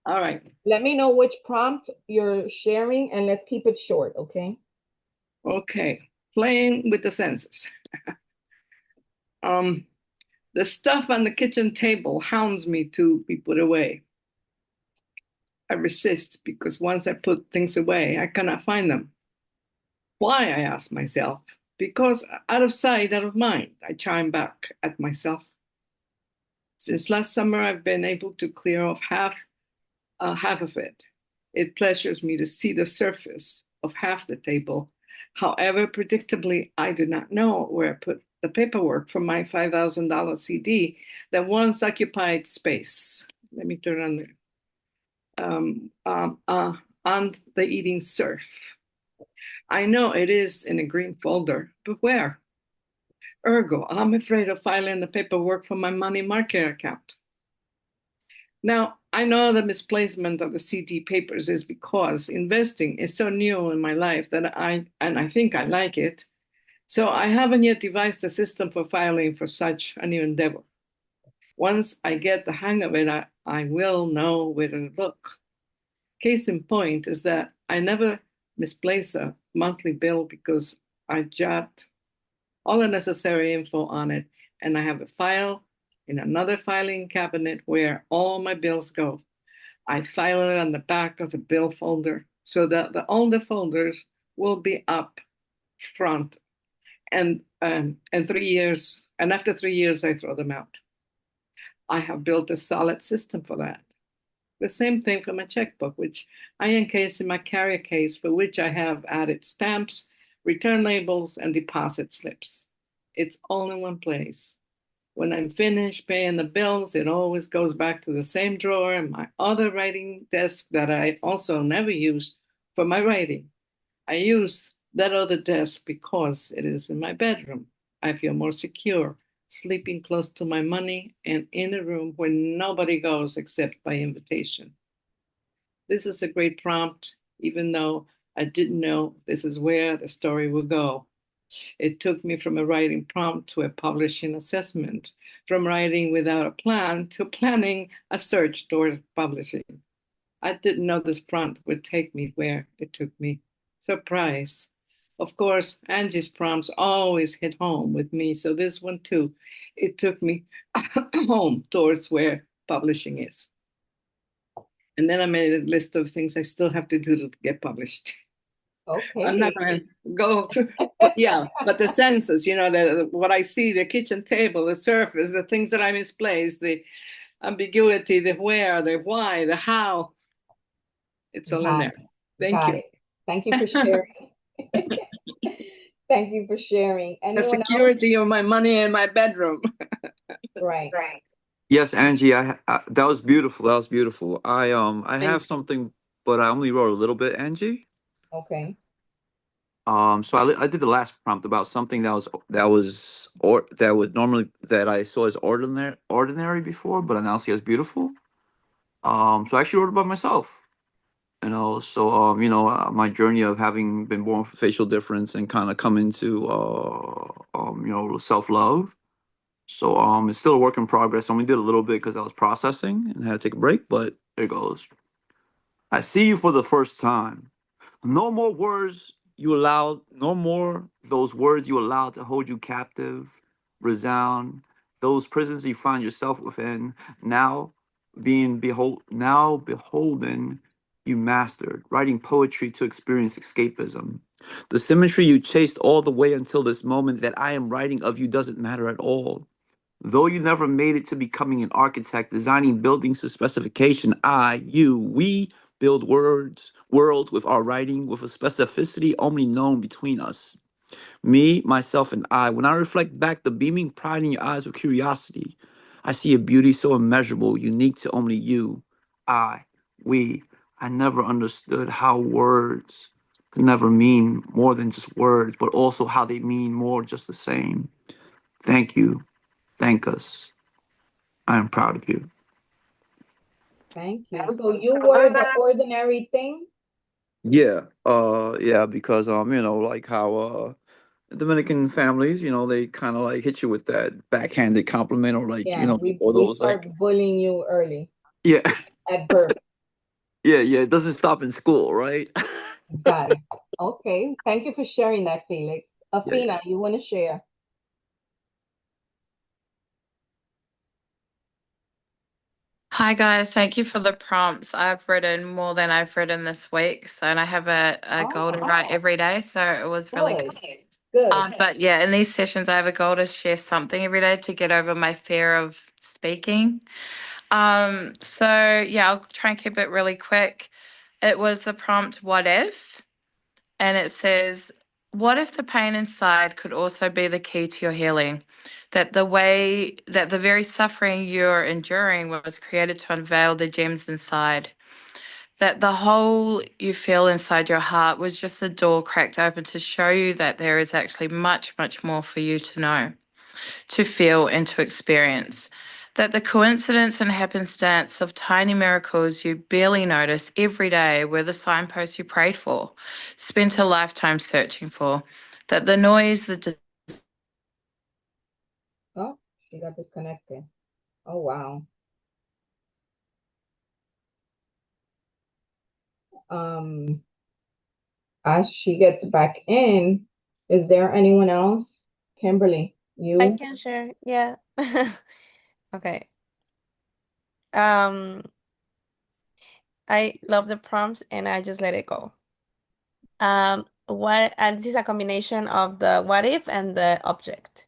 All right. let me know which prompt you're sharing and let's keep it short, okay? Okay. Playing with the senses. The stuff on the kitchen table hounds me to be put away. I resist because once I put things away, I cannot find them. Why, I ask myself. Because out of sight, out of mind, I chime back at myself. Since last summer, I've been able to clear off half of it. It pleasures me to see the surface of half the table. However, predictably, I do not know where I put the paperwork for my $5,000 CD that once occupied space. Let me turn on on the eating surf. I know it is in a green folder, but where? Ergo, I'm afraid of filing the paperwork for my money market account. Now, I know the misplacement of the CD papers is because investing is so new in my life that I think I like it. So I haven't yet devised a system for filing for such a new endeavor. Once I get the hang of it, I will know where to look. Case in point is that I never misplace a monthly bill because I jot all the necessary info on it, and I have a file in another filing cabinet where all my bills go. I file it on the back of the bill folder so that all the folders will be up front. And 3 years, and after 3 years, I throw them out. I have built a solid system for that. The same thing for my checkbook, which I encase in my carrier case, for which I have added stamps, return labels, and deposit slips. It's all in one place. When I'm finished paying the bills, it always goes back to the same drawer in my other writing desk that I also never use for my writing. I use that other desk because it is in my bedroom. I feel more secure, sleeping close to my money and in a room where nobody goes except by invitation. This is a great prompt, even though I didn't know this is where the story will go. It took me from a writing prompt to a publishing assessment, from writing without a plan to planning a search toward publishing. I didn't know this prompt would take me where it took me. Surprise. Of course, Angie's prompts always hit home with me, so this one too. It took me home towards where publishing is. And then I made a list of things I still have to do to get published. Okay. I'm not going to go to, but yeah, but the senses, what I see, the kitchen table, the surface, the things that I misplaced, the ambiguity, the where, the why, the how, it's all in there. Thank you. Got it. Thank you for sharing. Thank you for sharing. The Anyone else? security of my money in my bedroom. Right. Yes, Angie, that was beautiful. That was beautiful. I have Thank something, but I only wrote a little bit, Angie. Okay. I did the last prompt about something that would normally that I saw as ordinary before, but I now see as beautiful. So I actually wrote about myself. My journey of having been born with facial difference and kind of come into self love. It's still a work in progress. I only did a little bit because I was processing and had to take a break, but there goes. I see you for the first time. No more words you allowed, no more those words you allowed to hold you captive, resound, those prisons you find yourself within, now now beholden, you mastered, writing poetry to experience escapism. The symmetry you chased all the way until this moment that I am writing of you doesn't matter at all. Though you never made it to becoming an architect, designing buildings to specification, we build worlds with our writing, with a specificity only known between us. Me, myself, and I. When I reflect back the beaming pride in your eyes with curiosity, I see a beauty so immeasurable, unique to only you. I, we. I never understood how words could never mean more than just words, but also how they mean more just the same. Thank you. Thank us. I am proud of you. Thank you. So you were the ordinary thing? Yeah, because like how Dominican families, they kind of like hit you with that backhanded compliment or like, Yeah, or we those like, start bullying you early yeah, at birth. yeah, it doesn't stop in school, right? Got it. Okay. Thank you for sharing that, Felix. Yeah. Afina, you want to share? Hi guys, thank you for the prompts. I've written more than I've written this week, so and I have a goal to Oh, write every day, so it was really good. good. Good. But yeah, in these sessions, I have a goal to share something every day to get over my fear of speaking. So yeah, I'll try and keep it really quick. It was the prompt, what if? And it says, what if the pain inside could also be the key to your healing? That the very suffering you're enduring was created to unveil the gems inside. That the hole you feel inside your heart was just a door cracked open to show you that there is actually much, much more for you to know, to feel, and to experience. That the coincidence and happenstance of tiny miracles you barely notice every day were the signposts you prayed for, spent a lifetime searching for. That the noise, Oh, she got disconnected. Oh, wow. Um, as she gets back in, is there anyone else? Kimberly, I you? can share. Yeah. Okay. Um, I love the prompts and I just let it go. And this is a combination of the what if and the object.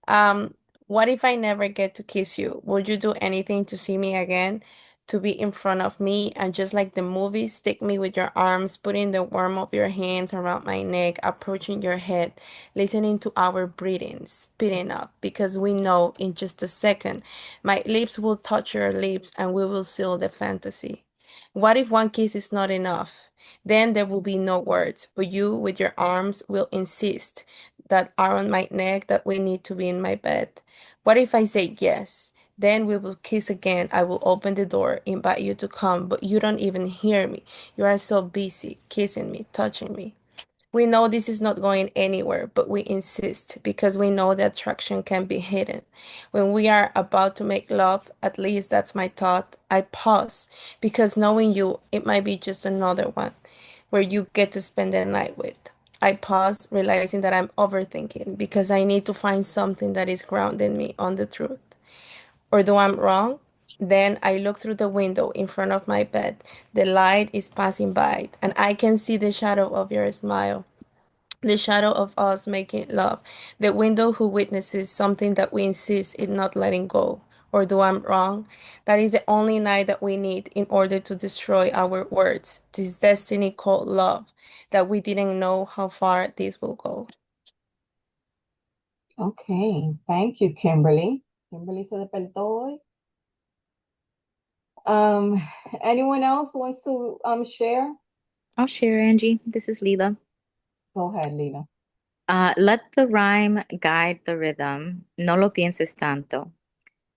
Um, what if I never get to kiss you? Would you do anything to see me again? To be in front of me and just like the movies, stick me with your arms, putting the warmth of your hands around my neck, approaching your head, listening to our breathing, speeding up, because we know in just a second my lips will touch your lips and we will seal the fantasy. What if one kiss is not enough? Then there will be no words, but you with your arms will insist that are on my neck that we need to be in my bed. What if I say yes? Then we will kiss again. I will open the door, invite you to come, but you don't even hear me. You are so busy kissing me, touching me. We know this is not going anywhere, but we insist because we know the attraction can be hidden. When we are about to make love, at least that's my thought, I pause because knowing you, it might be just another one where you get to spend the night with. I pause, realizing that I'm overthinking because I need to find something that is grounding me on the truth. Or though I'm wrong, then I look through the window in front of my bed. The light is passing by, and I can see the shadow of your smile, the shadow of us making love, the window who witnesses something that we insist in not letting go. Or do I'm wrong? That is the only night that we need in order to destroy our words, this destiny called love, that we didn't know how far this will go. Okay. Thank you, Kimberly. Kimberly se despertó hoy. Um, anyone else wants to share? I'll share, Angie. This is Leela. Go ahead, Lena. Let the rhyme guide the rhythm. No lo pienses tanto.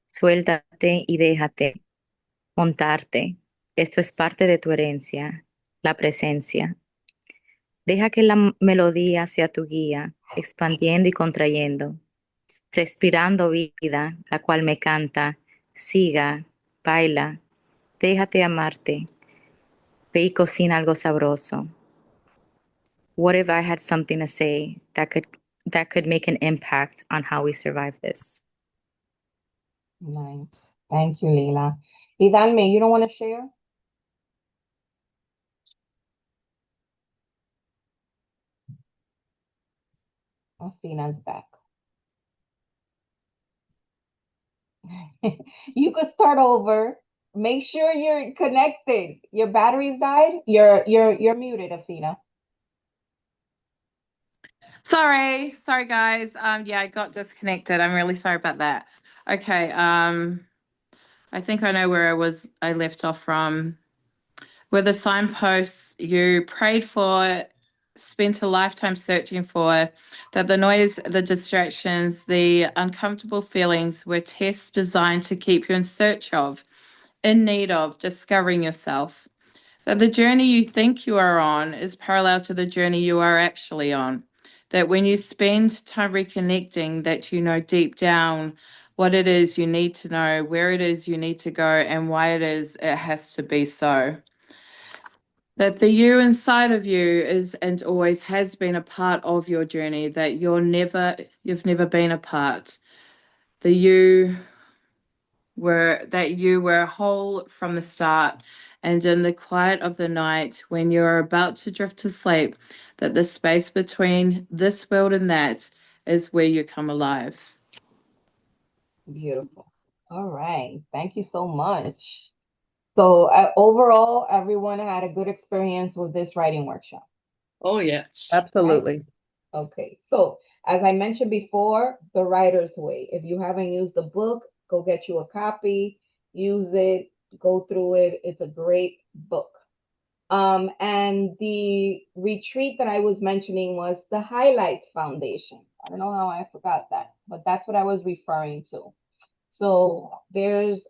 Suéltate y déjate montarte. Esto es parte de tu herencia, la presencia. Deja que la melodía sea tu guía, expandiendo y contrayendo, respirando vida, la cual me canta. Siga, baila, déjate amarte. Ve y cocina algo sabroso. What if I had something to say that could make an impact on how we survive this? Nice. Thank you, Lila. Vidalme, you don't want to share? Athena's back. You could start over. Make sure you're connected. Your batteries died. You're muted, Athena. Sorry guys. Yeah, I got disconnected. I'm really sorry about that. Okay. I think I know where I left off from. Where the signposts you prayed for, spent a lifetime searching for, that the noise, the distractions, the uncomfortable feelings were tests designed to keep you in search of, in need of, discovering yourself. That the journey you think you are on is parallel to the journey you are actually on. That when you spend time reconnecting, that you know deep down what it is you need to know, where it is you need to go, and why it is it has to be so. That the you inside of you is and always has been a part of your journey, that you've never been apart. The you were whole from the start, and in the quiet of the night, when you're about to drift to sleep, that the space between this world and that is where you come alive. Beautiful. All right. Thank you so much. So overall, everyone had a good experience with this writing workshop. Oh, yes. Absolutely. Okay. So as I mentioned before, the writer's way. If you haven't used the book, go get you a copy, use it, go through it. It's a great book. And the retreat that I was mentioning was the Highlights Foundation. I don't know how I forgot that, but that's what I was referring to. So there's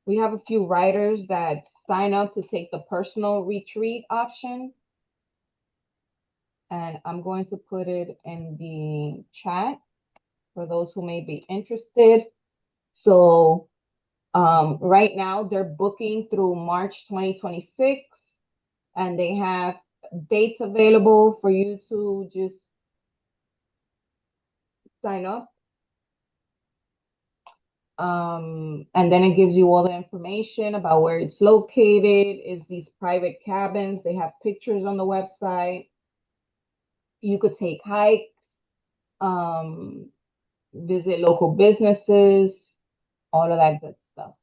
we have a few writers that sign up to take the personal retreat option. And I'm going to put it in the chat for those who may be interested. So right now they're booking through March 2026, and they have dates available for you to just sign up. And then it gives you all the information about where it's located. It's these private cabins. They have pictures on the website. You could take hikes, visit local businesses, all of that good stuff.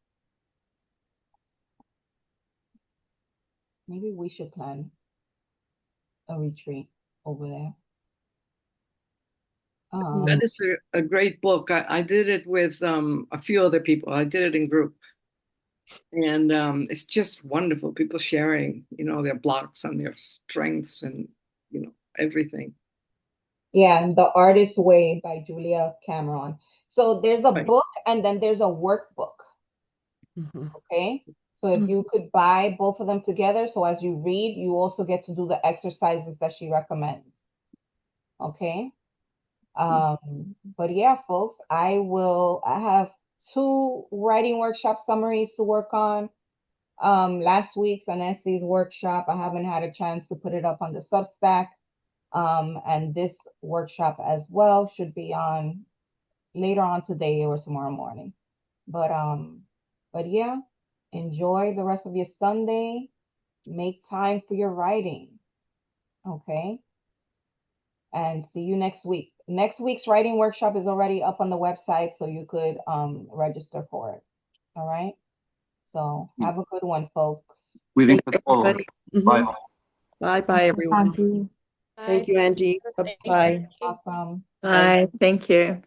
Maybe we should plan a retreat over there. That is a great book. I did it with a few other people. I did it in group. And it's just wonderful. People sharing, their blocks and their strengths and, everything. Yeah, The Artist's Way by Julia Cameron. So there's a book and then there's a workbook. Okay. So if you could buy both of them together, so as you read, you also get to do the exercises that she recommends. Okay. But yeah, folks, I have 2 writing workshop summaries to work on. Last week's and Essie's workshop, I haven't had a chance to put it up on the Substack. And this workshop as well should be on later on today or tomorrow morning. But yeah, enjoy the rest of your Sunday. Make time for your writing. Okay. And see you next week. Next week's writing workshop is already up on the website, so you could register for it. All right. So have a good one, folks. We Thank think you, that's all. everybody. Bye. Bye, everyone. Thank you, Angie. Bye-bye. Welcome. Bye. Thank you.